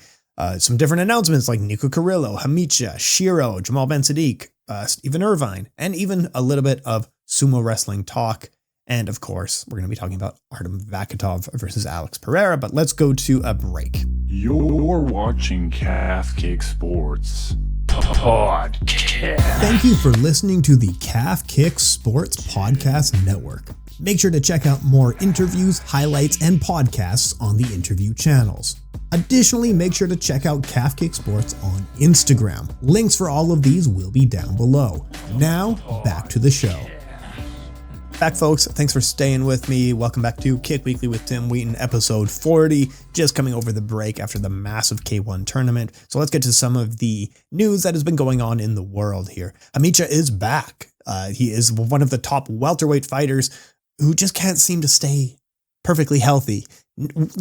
some different announcements like Nico Carrillo, Hamicha, Shiro, Jamal Ben Saddik, Stephen Irvine, and even a little bit of sumo wrestling talk. And of course, we're going to be talking about Artem Vakatov versus Alex Pereira, but let's go to a break. You're watching Calf Kick Sports Podcast. Thank you for listening to the Calf Kick Sports Podcast Network. Make sure to check out more interviews, highlights, and podcasts on the interview channels. Additionally, make sure to check out Calf Kick Sports on Instagram. Links for all of these will be down below. Now, back to the show. Back, folks. Thanks for staying with me. Welcome back to Kick Weekly with Tim Wheaton, episode 40, just coming over the break after the massive K1 tournament. So let's get to some of the news that has been going on in the world here. Hamicha is back. He is one of the top welterweight fighters who just can't seem to stay perfectly healthy.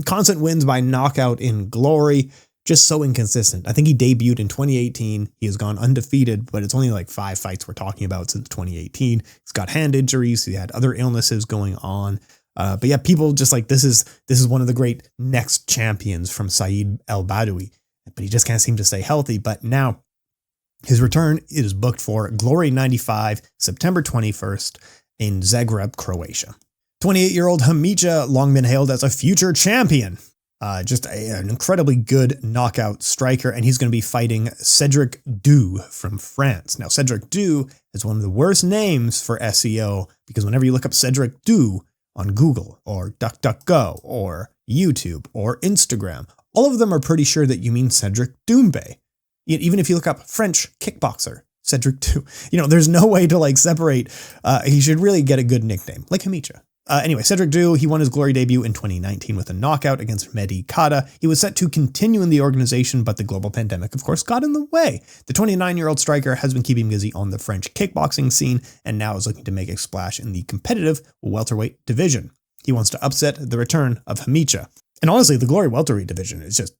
Constant wins by knockout in glory. Just so inconsistent. I think he debuted in 2018. He has gone undefeated, but it's only like 5 fights we're talking about since 2018. He's got hand injuries. He had other illnesses going on. But yeah, people just like, this is one of the great next champions from Saeed El Badoui, but he just can't seem to stay healthy. But now his return is booked for Glory 95, September 21st in Zagreb, Croatia. 28-year-old Hamicha, long been hailed as a future champion. Just an incredibly good knockout striker, and he's going to be fighting Cedric Du from France. Now, Cedric Du is one of the worst names for SEO, because whenever you look up Cedric Du on Google or DuckDuckGo or YouTube or Instagram, all of them are pretty sure that you mean Cedric Doumbé. Even if you look up French kickboxer, Cedric Du, there's no way to like separate. He should really get a good nickname, like Hamicha. Anyway, Cedric Du, he won his Glory debut in 2019 with a knockout against Mehdi Kada. He was set to continue in the organization, but the global pandemic, of course, got in the way. The 29-year-old striker has been keeping busy on the French kickboxing scene and now is looking to make a splash in the competitive welterweight division. He wants to upset the return of Hamicha. And honestly, the Glory welterweight division is just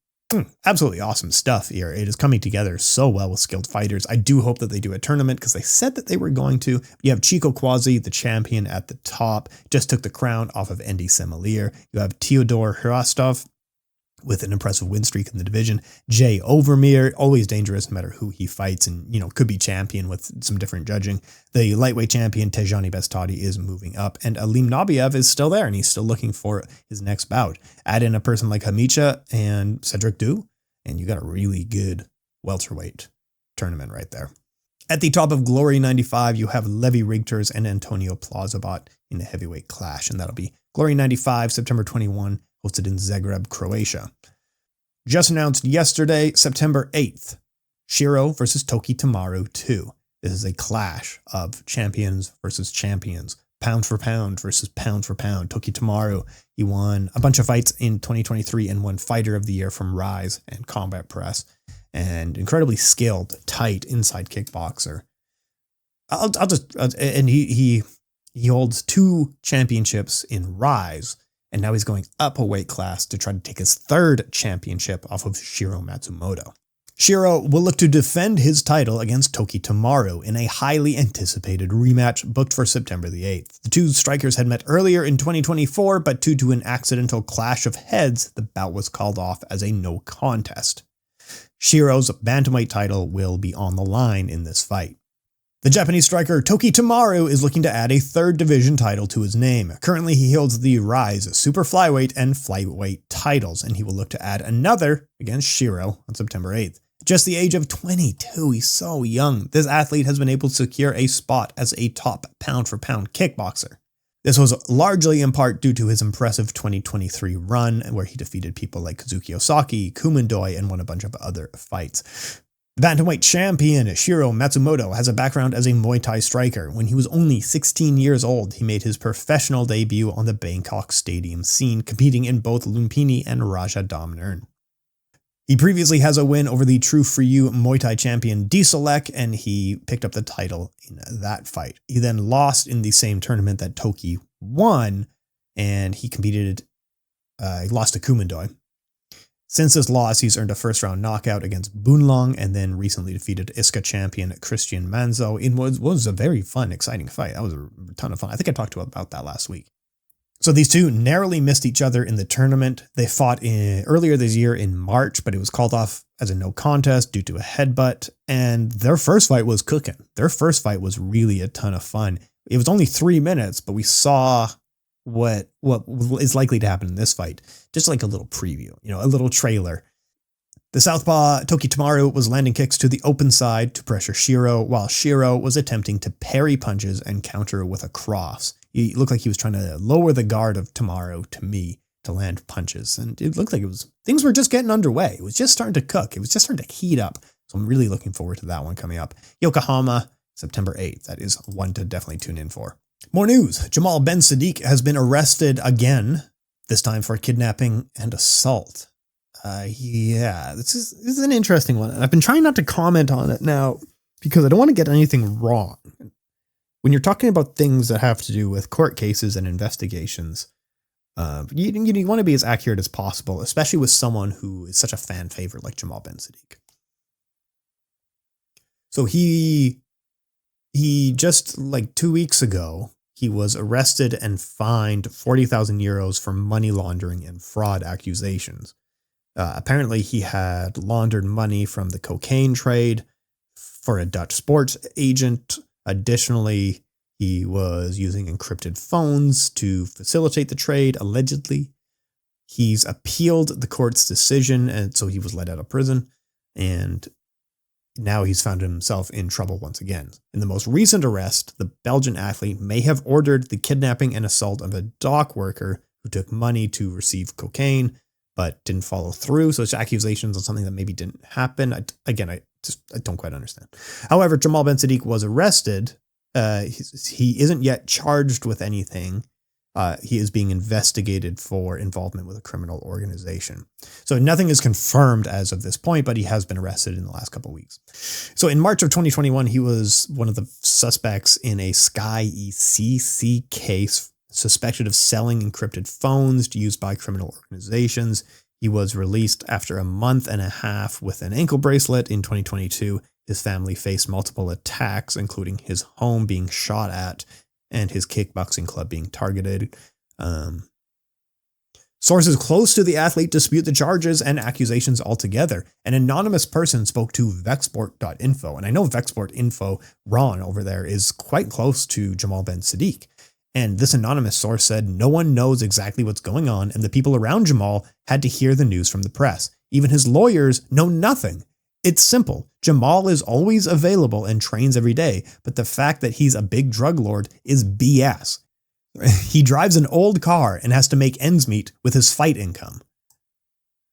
absolutely awesome stuff here. It is coming together so well with skilled fighters. I do hope that they do a tournament because they said that they were going to. You have Chico Quasi, the champion at the top, just took the crown off of Andy Semelier. You have Theodore Hrastov with an impressive win streak in the division. Jay Overmeer, always dangerous no matter who he fights, and could be champion with some different judging. The lightweight champion Tejani Bestati is moving up, and Alim Nabiev is still there, and he's still looking for his next bout. Add in a person like Hamicha and Cedric Du, and you got a really good welterweight tournament right there. At the top of Glory 95, you have Levi Rigters and Antonio Plazabot in a heavyweight clash, and that'll be Glory 95, September 21, hosted in Zagreb, Croatia. Just announced yesterday, September 8th, Shiro versus Toki Tamaru 2. This is a clash of champions versus champions, pound for pound versus pound for pound. Toki Tamaru, he won a bunch of fights in 2023 and won Fighter of the Year from Rise and Combat Press, and incredibly skilled, tight inside kickboxer. He holds 2 championships in Rise, and now he's going up a weight class to try to take his 3rd championship off of Shiro Matsumoto. Shiro will look to defend his title against Toki Tamaru in a highly anticipated rematch booked for September the 8th. The two strikers had met earlier in 2024, but due to an accidental clash of heads, the bout was called off as a no contest. Shiro's bantamweight title will be on the line in this fight. The Japanese striker Toki Tamaru is looking to add a 3rd division title to his name. Currently, he holds the Rise Super Flyweight and Flyweight titles, and he will look to add another against Shiro on September 8th. Just the age of 22, he's so young. This athlete has been able to secure a spot as a top pound-for-pound kickboxer. This was largely in part due to his impressive 2023 run, where he defeated people like Kazuki Osaki, Kumandoi, and won a bunch of other fights. Bantamweight champion Shiro Matsumoto has a background as a Muay Thai striker. When he was only 16 years old, he made his professional debut on the Bangkok Stadium scene, competing in both Lumpini and Raja Damnern. He previously has a win over the True For You Muay Thai champion Dieselek, and he picked up the title in that fight. He then lost in the same tournament that Toki won, and he lost to Kumandoi. Since this loss, he's earned a first-round knockout against Bunlong and then recently defeated ISKA champion Christian Manzo in what was a very fun, exciting fight. That was a ton of fun. I think I talked about that last week. So these two narrowly missed each other in the tournament. They fought earlier this year in March, but it was called off as a no contest due to a headbutt, and their first fight was cooking. Their first fight was really a ton of fun. It was only 3 minutes, but we saw what is likely to happen in this fight. Just like a little preview, a little trailer. The southpaw Toki Tamaru was landing kicks to the open side to pressure Shiro, while Shiro was attempting to parry punches and counter with a cross. He looked like he was trying to lower the guard of Tamaru to me to land punches, and it looked like things were just getting underway. It was just starting to cook. It was just starting to heat up. So I'm really looking forward to that one coming up. Yokohama, September 8th. That is one to definitely tune in for. More news. Jamal Ben Saddik has been arrested again, this time for kidnapping and assault. This is an interesting one. And I've been trying not to comment on it now because I don't want to get anything wrong. When you're talking about things that have to do with court cases and investigations, you want to be as accurate as possible, especially with someone who is such a fan favorite like Jamal Ben Saddik. So he just like 2 weeks ago, he was arrested and fined 40,000 euros for money laundering and fraud accusations. Apparently, he had laundered money from the cocaine trade for a Dutch sports agent. Additionally, he was using encrypted phones to facilitate the trade, allegedly. He's appealed the court's decision, and so he was let out of prison. And now he's found himself in trouble once again. In the most recent arrest, the Belgian athlete may have ordered the kidnapping and assault of a dock worker who took money to receive cocaine, but didn't follow through. So it's accusations on something that maybe didn't happen. I don't quite understand. However, Jamal Ben Saddik was arrested. He isn't yet charged with anything. He is being investigated for involvement with a criminal organization. So nothing is confirmed as of this point, but he has been arrested in the last couple of weeks. So in March of 2021, he was one of the suspects in a Sky ECC case, suspected of selling encrypted phones used by criminal organizations. He was released after a month and a half with an ankle bracelet in 2022. His family faced multiple attacks, including his home being shot at and his kickboxing club being targeted. Sources close to the athlete dispute the charges and accusations altogether. An anonymous person spoke to Vexport.info, and I know Vexport.info, Ron over there, is quite close to Jamal Ben Saddik. And this anonymous source said no one knows exactly what's going on, and the people around Jamal had to hear the news from the press. Even his lawyers know nothing. It's simple. Jamal is always available and trains every day, but the fact that he's a big drug lord is BS. He drives an old car and has to make ends meet with his fight income.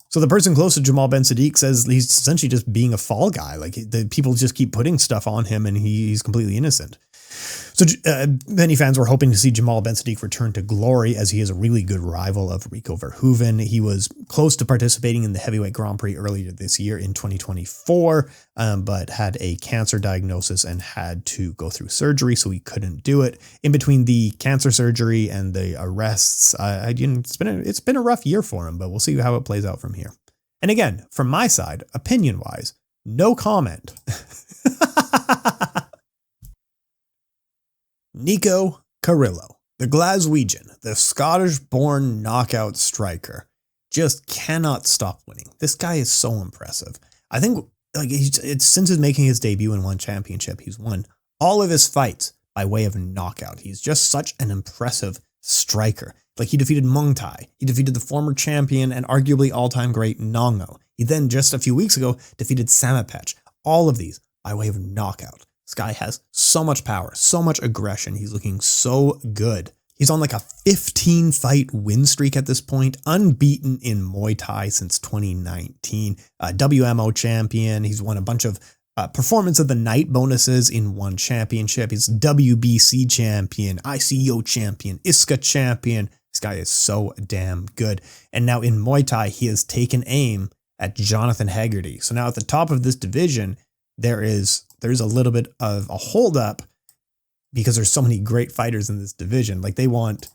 So the person close to Jamal Ben Saddik says he's essentially just being a fall guy. Like the people just keep putting stuff on him and he's completely innocent. So many fans were hoping to see Jamal Ben Saddik return to glory as he is a really good rival of Rico Verhoeven. He was close to participating in the Heavyweight Grand Prix earlier this year in 2024, but had a cancer diagnosis and had to go through surgery, so he couldn't do it. In between the cancer surgery and the arrests, it's been a rough year for him, but we'll see how it plays out from here. And again, from my side, opinion-wise, no comment. Nico Carrillo, the Glaswegian, the Scottish-born knockout striker, just cannot stop winning. This guy is so impressive. I think since he's making his debut in one championship, he's won all of his fights by way of knockout. He's just such an impressive striker. Like he defeated Muay Thai. He defeated the former champion and arguably all-time great Nongo. He then just a few weeks ago defeated Samapech. All of these by way of knockout. This guy has so much power, so much aggression. He's looking so good He's on like a 15-fight win streak at this point, unbeaten in Muay Thai since 2019. WMO champion. He's won a bunch of Performance of the Night bonuses in one championship. He's WBC champion, ICO champion, ISCA champion. This guy is so damn good. And now in Muay Thai, he has taken aim at Jonathan Haggerty. So now at the top of this division, there's a little bit of a holdup because there's so many great fighters in this division. Like they want,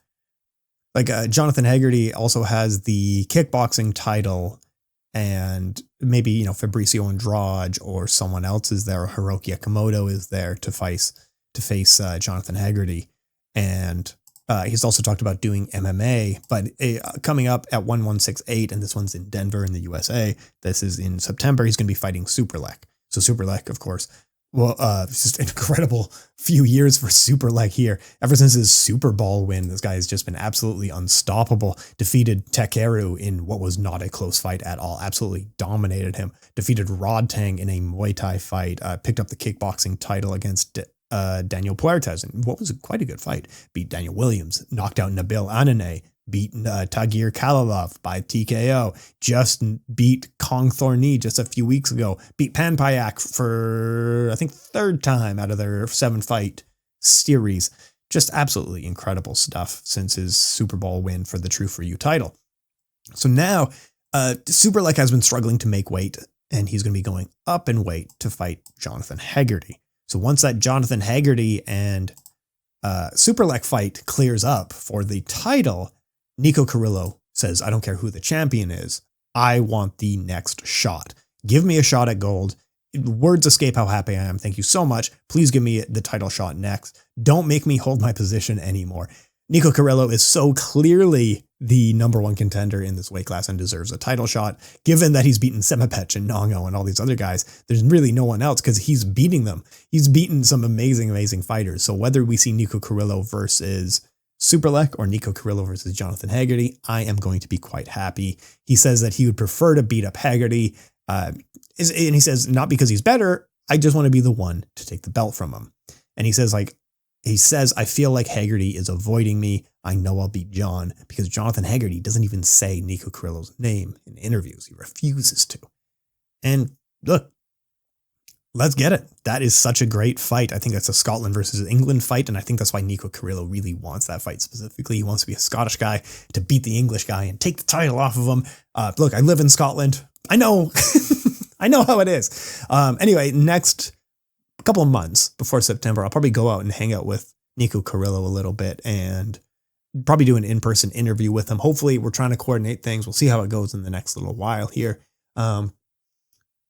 Jonathan Haggerty also has the kickboxing title, and maybe, Fabricio Andrade or someone else is there, or Hiroki Akimoto is there to face Jonathan Haggerty. And he's also talked about doing MMA, but coming up at 1168, and this one's in Denver in the USA. This is in September. He's going to be fighting Superlek. So Superlek, of course, well, it's just an incredible few years for Superlek here. Ever since his Super Bowl win, this guy has just been absolutely unstoppable. Defeated Takeru in what was not a close fight at all. Absolutely dominated him. Defeated Rodtang in a Muay Thai fight. Picked up the kickboxing title against Daniel Puertas in what was quite a good fight. Beat Daniel Williams. Knocked out Nabil Anane. Beat Tagir Kalalov by TKO. Just beat Kong Thorny just a few weeks ago. Beat Pan Payak for, I think, third time out of their 7-fight series. Just absolutely incredible stuff since his Super Bowl win for the True For You title. So now, Superlek has been struggling to make weight, and he's going to be going up in weight to fight Jonathan Haggerty. So once that Jonathan Haggerty and Superlek fight clears up for the title, Nico Carrillo says, I don't care who the champion is. I want the next shot. Give me a shot at gold. Words escape how happy I am. Thank you so much. Please give me the title shot next. Don't make me hold my position anymore. Nico Carrillo is so clearly the number one contender in this weight class and deserves a title shot. Given that he's beaten Semapech and Nongo and all these other guys, there's really no one else because he's beating them. He's beaten some amazing, amazing fighters. So whether we see Nico Carrillo versus Superlek or Nico Carrillo versus Jonathan Haggerty, I am going to be quite happy. He says that he would prefer to beat up Haggerty. And he says, not because he's better, I just want to be the one to take the belt from him. And he says, I feel like Haggerty is avoiding me. I know I'll beat John because Jonathan Haggerty doesn't even say Nico Carrillo's name in interviews. He refuses to. And look, let's get it. That is such a great fight. I think that's a Scotland versus England fight, and I think that's why Nico Carrillo really wants that fight specifically. He wants to be a Scottish guy to beat the English guy and take the title off of him. Look, I live in Scotland. I know. I know how it is. Anyway, next couple of months before September, I'll probably go out and hang out with Nico Carrillo a little bit and probably do an in-person interview with him. Hopefully, we're trying to coordinate things. We'll see how it goes in the next little while here. But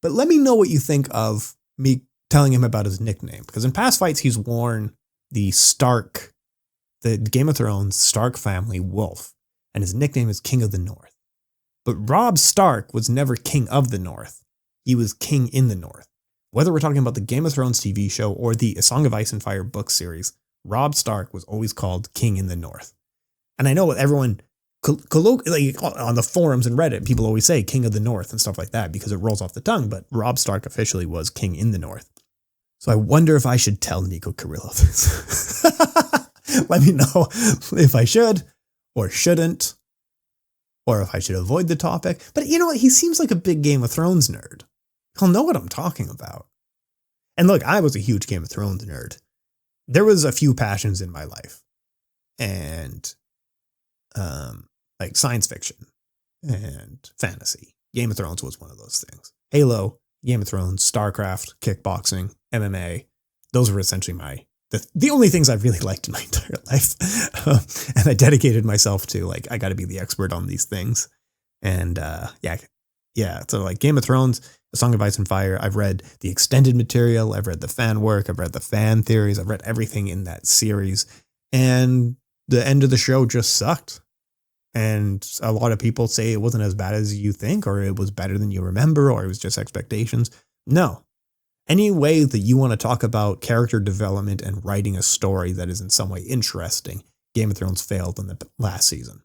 let me know what you think of me telling him about his nickname, because in past fights he's worn the Game of Thrones Stark family wolf, and his nickname is King of the North. But Robb Stark was never King of the North. He was King in the North. Whether we're talking about the Game of Thrones TV show or the A Song of Ice and Fire book series, Robb Stark was always called King in the North. And I know what everyone on the forums and Reddit, people always say King of the North and stuff like that because it rolls off the tongue, but Robb Stark officially was King in the North. So I wonder if I should tell Nico Carrillo this. Let me know if I should or shouldn't, or if I should avoid the topic. But you know what? He seems like a big Game of Thrones nerd. He'll know what I'm talking about. And look, I was a huge Game of Thrones nerd. There was a few passions in my life. And like science fiction and fantasy. Game of Thrones was one of those things. Halo, Game of Thrones, StarCraft, kickboxing, MMA. Those were essentially the only things I've really liked in my entire life. And I dedicated myself to I got to be the expert on these things. And yeah. So like Game of Thrones, A Song of Ice and Fire, I've read the extended material. I've read the fan work. I've read the fan theories. I've read everything in that series. And the end of the show just sucked. And a lot of people say it wasn't as bad as you think, or it was better than you remember, or it was just expectations. No. Any way that you want to talk about character development and writing a story that is in some way interesting, Game of Thrones failed in the last season.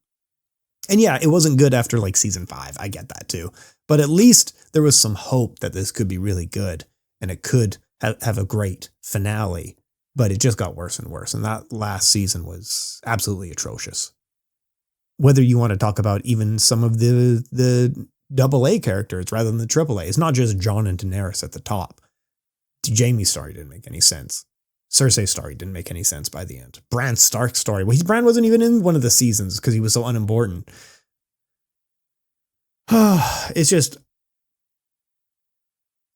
And yeah, it wasn't good after season 5. I get that too. But at least there was some hope that this could be really good and it could have a great finale but it just got worse and worse. And that last season was absolutely atrocious. Whether you want to talk about even some of the AA characters rather than the AAA, it's not just Jon and Daenerys at the top. Jaime's story didn't make any sense. Cersei's story didn't make any sense by the end. Bran Stark's story, well, Bran wasn't even in one of the seasons because he was so unimportant. It's just,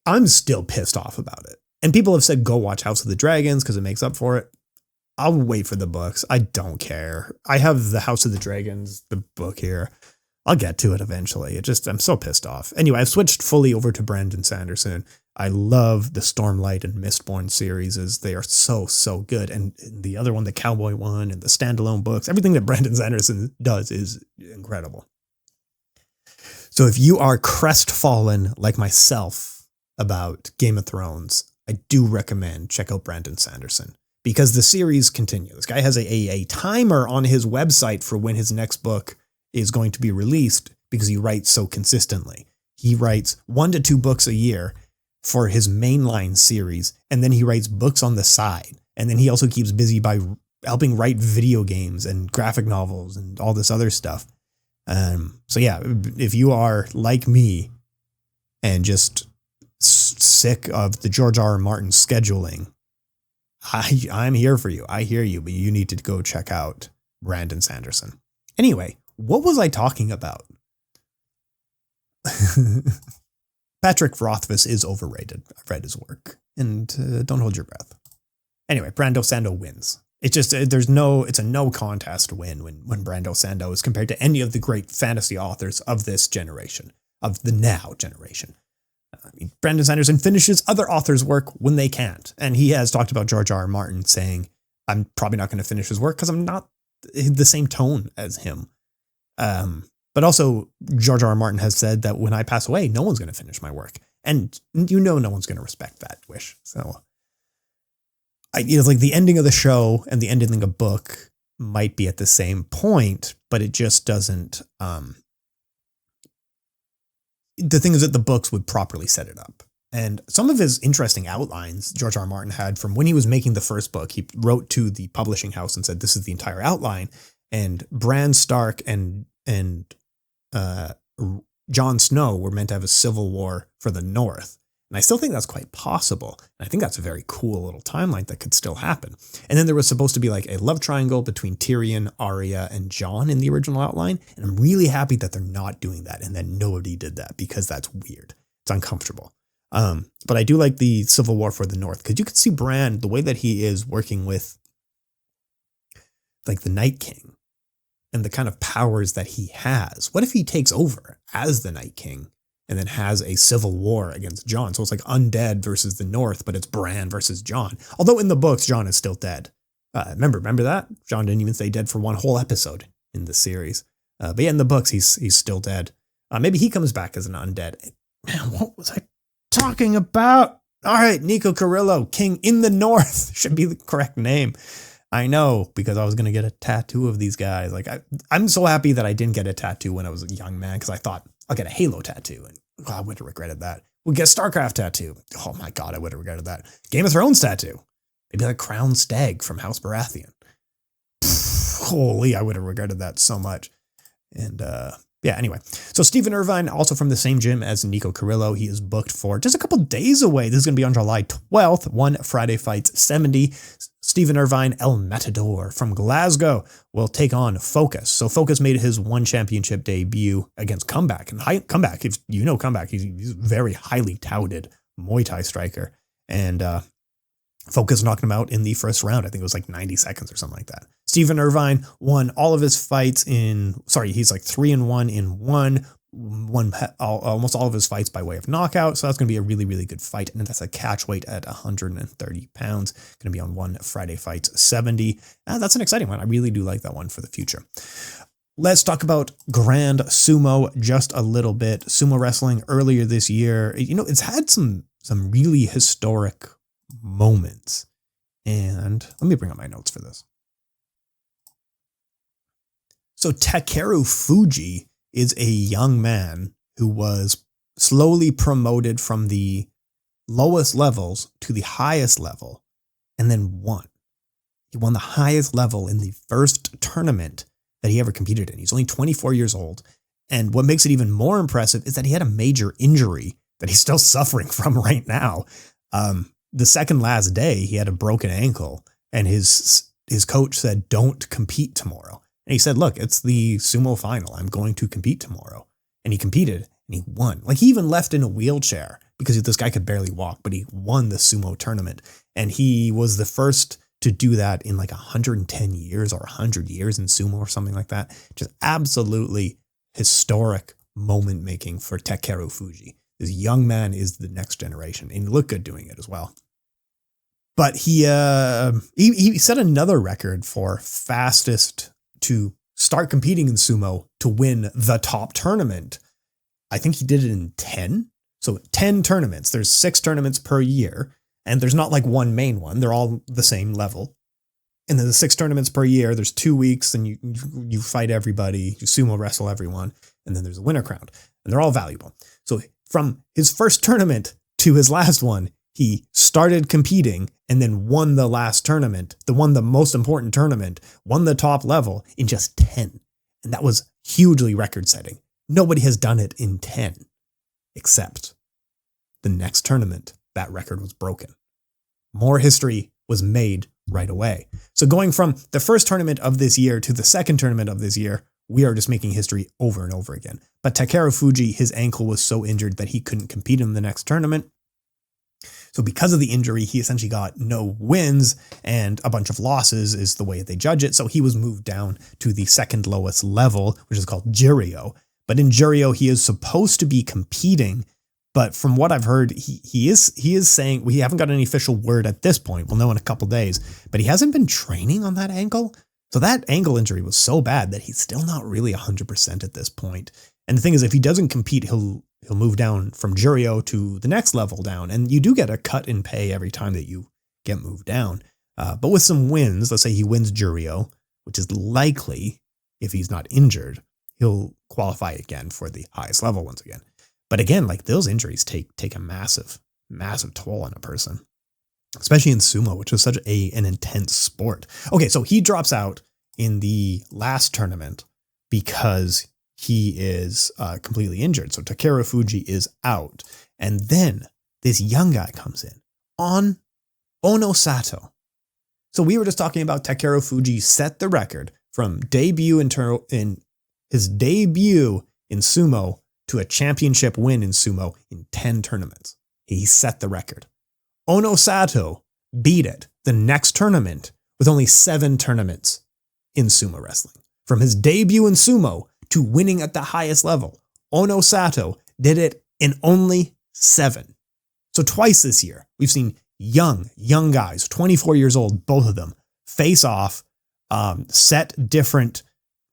I'm still pissed off about it. And people have said, go watch House of the Dragons because it makes up for it. I'll wait for the books. I don't care. I have the House of the Dragons, the book here. I'll get to it eventually. I'm so pissed off. Anyway, I've switched fully over to Brandon Sanderson. I love the Stormlight and Mistborn series. They are so, so good. And the other one, the Cowboy one and the standalone books, everything that Brandon Sanderson does is incredible. So if you are crestfallen like myself about Game of Thrones, I do recommend check out Brandon Sanderson because the series continues. This guy has a timer on his website for when his next book is going to be released because he writes so consistently. He writes 1 to 2 books a year for his mainline series, and then he writes books on the side. And then he also keeps busy by helping write video games and graphic novels and all this other stuff. So yeah, if you are like me and just sick of the George R. R. Martin scheduling, I'm here for you. I hear you, but you need to go check out Brandon Sanderson. Anyway, what was I talking about? Patrick Rothfuss is overrated. I've read his work, and don't hold your breath. Anyway, Brando Sando wins. It's just it's a no contest win when Brando Sando is compared to any of the great fantasy authors of this generation, of the now generation. Brandon Sanderson finishes other authors' work when they can't, and he has talked about George R. R. Martin saying, "I'm probably not going to finish his work because I'm not the same tone as him." But also, George R. R. Martin has said that when I pass away, no one's going to finish my work. And no one's going to respect that wish. So, it's like the ending of the show and the ending of a book might be at the same point, but it just doesn't. The thing is that the books would properly set it up. And some of his interesting outlines George R. R. Martin had from when he was making the first book, he wrote to the publishing house and said, this is the entire outline. And Bran Stark and Jon Snow were meant to have a civil war for the North. And I still think that's quite possible. And I think that's a very cool little timeline that could still happen. And then there was supposed to be like a love triangle between Tyrion, Arya, and Jon in the original outline. And I'm really happy that they're not doing that and that nobody did that because that's weird. It's uncomfortable. But I do like the civil war for the North because you could see Bran, the way that he is working with like the Night King and the kind of powers that he has. What if he takes over as the Night King and then has a civil war against Jon? So it's like undead versus the North, but it's Bran versus Jon. Although in the books, Jon is still dead. Remember that? Jon didn't even stay dead for one whole episode in the series. But yeah, in the books, he's still dead. Maybe he comes back as an undead. Man, what was I talking about? All right, Nico Carrillo, King in the North should be the correct name. I know, because I was going to get a tattoo of these guys. Like I'm so happy that I didn't get a tattoo when I was a young man because I thought I'll get a Halo tattoo. And I would have regretted that. We'll get a StarCraft tattoo. Oh my God, I would have regretted that. Game of Thrones tattoo. Maybe like Crown Stag from House Baratheon. Holy, I would have regretted that so much. And yeah, anyway. So Stephen Irvine, also from the same gym as Nico Carrillo, he is booked for just a couple days away. This is going to be on July 12th, One Friday Fights 70. Stephen Irvine, El Matador from Glasgow, will take on Focus. So Focus made his one championship debut against Comeback. And Comeback, if you know Comeback, he's a very highly touted Muay Thai striker. And Focus knocked him out in the first round. I think it was like 90 seconds or something like that. Stephen Irvine won all of his fights he's like 3-1 in won almost all of his fights by way of knockout. So that's going to be a really, really good fight. And that's a catch weight at 130 pounds. Going to be on One Friday Fights 70. That's an exciting one. I really do like that one for the future. Let's talk about Grand Sumo just a little bit. Sumo wrestling earlier this year, it's had some really historic moments. And let me bring up my notes for this. So Takeru Fuji is a young man who was slowly promoted from the lowest levels to the highest level and then won. He won the highest level in the first tournament that he ever competed in. He's only 24 years old. And what makes it even more impressive is that he had a major injury that he's still suffering from right now. The second last day, he had a broken ankle, and his coach said, don't compete tomorrow. And he said, look, it's the sumo final. I'm going to compete tomorrow. And he competed and he won. Like, he even left in a wheelchair because this guy could barely walk, but he won the sumo tournament. And he was the first to do that in like 110 years or 100 years in sumo or something like that. Just absolutely historic moment making for Takeru Fuji. This young man is the next generation, and he looked good doing it as well. But he set another record for fastest to start competing in sumo to win the top tournament. I think he did it in 10. So 10 tournaments. There's 6 tournaments per year, and there's not like one main one. They're all the same level. And then the 6 tournaments per year, there's 2 weeks, and you fight everybody, you sumo wrestle everyone, and then there's a winner crowned, and they're all valuable. So from his first tournament to his last one, he started competing and then won the last tournament, the most important tournament, won the top level in just 10. And that was hugely record setting. Nobody has done it in 10, except the next tournament, that record was broken. More history was made right away. So going from the first tournament of this year to the second tournament of this year, we are just making history over and over again. But Takeru Fuji, his ankle was so injured that he couldn't compete in the next tournament. So because of the injury, he essentially got no wins and a bunch of losses is the way they judge it. So he was moved down to the second lowest level, which is called Juryo. But in Juryo, he is supposed to be competing. But from what I've heard, he is saying, we haven't got any official word at this point. We'll know in a couple days. But he hasn't been training on that ankle. So that ankle injury was so bad that he's still not really 100% at this point. And the thing is, if he doesn't compete, he'll move down from Juryo to the next level down. And you do get a cut in pay every time that you get moved down. But with some wins, let's say he wins Juryo, which is likely, if he's not injured, he'll qualify again for the highest level once again. But again, like, those injuries take a massive, massive toll on a person, especially in sumo, which is such an intense sport. Okay, so he drops out in the last tournament because he is completely injured. So Takeru Fuji is out. And then this young guy comes in on Ono Sato. So we were just talking about Takeru Fuji set the record from debut in his debut in sumo to a championship win in sumo in 10 tournaments. He set the record. Ono Sato beat it the next tournament with only 7 tournaments in sumo wrestling. From his debut in sumo to winning at the highest level, Ono Sato did it in only 7. So twice this year, we've seen young guys, 24 years old, both of them, face off, set different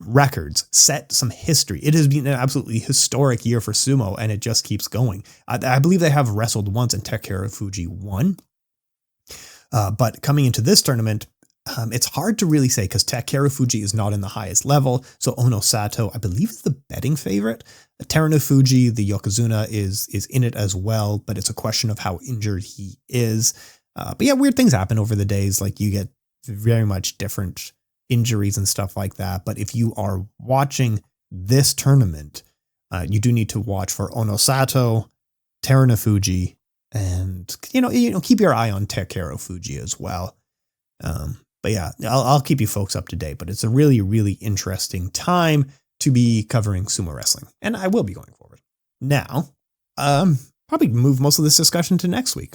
records, set some history. It has been an absolutely historic year for sumo, and it just keeps going. I believe they have wrestled once and Takeru Fuji won. But coming into this tournament, it's hard to really say because Takeru Fuji is not in the highest level. So Ono Sato, I believe, is the betting favorite. Teruno Fuji, the Yokozuna, is in it as well, but it's a question of how injured he is. But yeah, weird things happen over the days. Like, you get very much different injuries and stuff like that. But if you are watching this tournament, you do need to watch for Ono Sato, Teruno Fuji, and keep your eye on Takeru Fuji as well. But yeah, I'll keep you folks up to date. But it's a really, really interesting time to be covering sumo wrestling, and I will be going forward. Now, probably move most of this discussion to next week.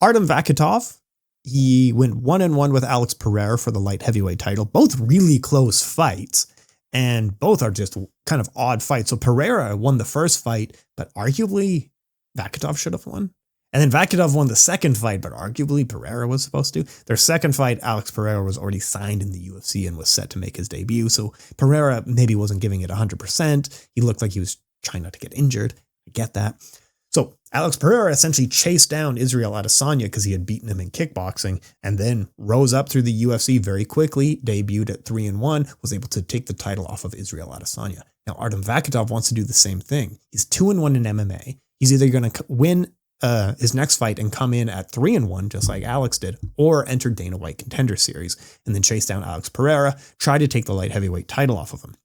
Artem Vakitov, he went 1-1 with Alex Pereira for the light heavyweight title. Both really close fights, and both are just kind of odd fights. So Pereira won the first fight, but arguably Vakitov should have won. And then Vakitov won the second fight, but arguably Pereira was supposed to. Their second fight, Alex Pereira was already signed in the UFC and was set to make his debut. So Pereira maybe wasn't giving it 100%. He looked like he was trying not to get injured. I get that. So Alex Pereira essentially chased down Israel Adesanya because he had beaten him in kickboxing, and then rose up through the UFC very quickly, debuted at 3-1, was able to take the title off of Israel Adesanya. Now Artem Vakitov wants to do the same thing. He's 2-1 in MMA. He's either going to win his next fight and come in at 3-1, just like Alex did, or enter Dana White Contender Series and then chase down Alex Pereira, try to take the light heavyweight title off of him.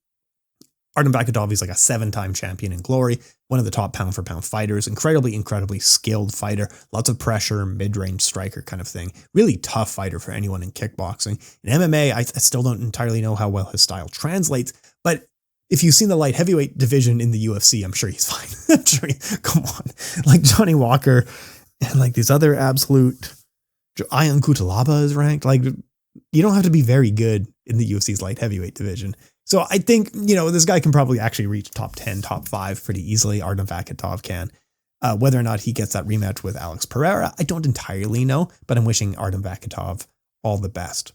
Artem Vakitov is like a 7-time champion in Glory, one of the top pound for pound fighters, incredibly skilled fighter, lots of pressure, mid-range striker kind of thing. Really tough fighter for anyone in kickboxing. In MMA, I still don't entirely know how well his style translates, but if you've seen the light heavyweight division in the UFC, I'm sure he's fine. I'm sure come on. Like Johnny Walker and like these other absolute, Ion Kutalaba is ranked. Like, you don't have to be very good in the UFC's light heavyweight division. So I think, this guy can probably actually reach top 10, top 5 pretty easily. Artem Vakitov can. Whether or not he gets that rematch with Alex Pereira, I don't entirely know, but I'm wishing Artem Vakitov all the best.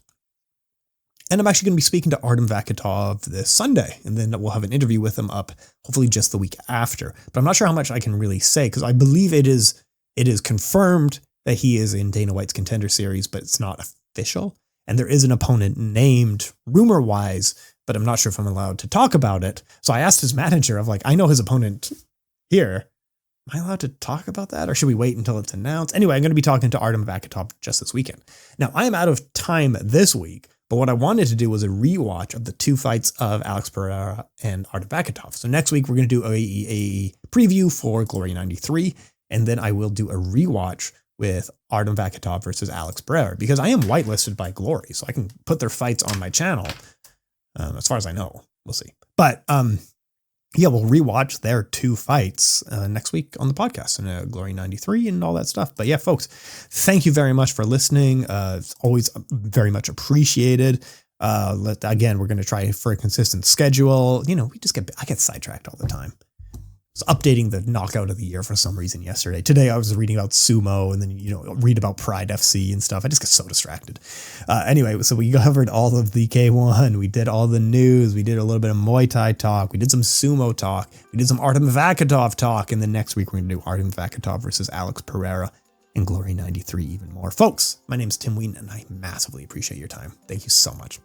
And I'm actually going to be speaking to Artem Vakitov this Sunday, and then we'll have an interview with him up hopefully just the week after. But I'm not sure how much I can really say, because I believe it is confirmed that he is in Dana White's Contender Series, but it's not official. And there is an opponent named rumor-wise, but I'm not sure if I'm allowed to talk about it. So I asked his manager I know his opponent here. Am I allowed to talk about that, or should we wait until it's announced? Anyway, I'm going to be talking to Artem Vakitov just this weekend. Now, I am out of time this week, but what I wanted to do was a rewatch of the 2 fights of Alex Pereira and Artem Vakitov. So next week, we're going to do a preview for Glory 93, and then I will do a rewatch with Artem Vakitov versus Alex Pereira, because I am whitelisted by Glory, so I can put their fights on my channel. As far as I know, we'll see. But we'll rewatch their 2 fights next week on the podcast and Glory 93 and all that stuff. But yeah, folks, thank you very much for listening. It's always very much appreciated. Again, we're going to try for a consistent schedule. I get sidetracked all the time. I was updating the knockout of the year for some reason yesterday. Today I was reading about sumo and then, read about Pride FC and stuff. I just get so distracted. Anyway, so we covered all of the K-1. We did all the news. We did a little bit of Muay Thai talk. We did some sumo talk. We did some Artem Vakitov talk. And then next week we're going to do Artem Vakitov versus Alex Pereira in Glory 93 even more. Folks, my name is Tim Wheaton and I massively appreciate your time. Thank you so much.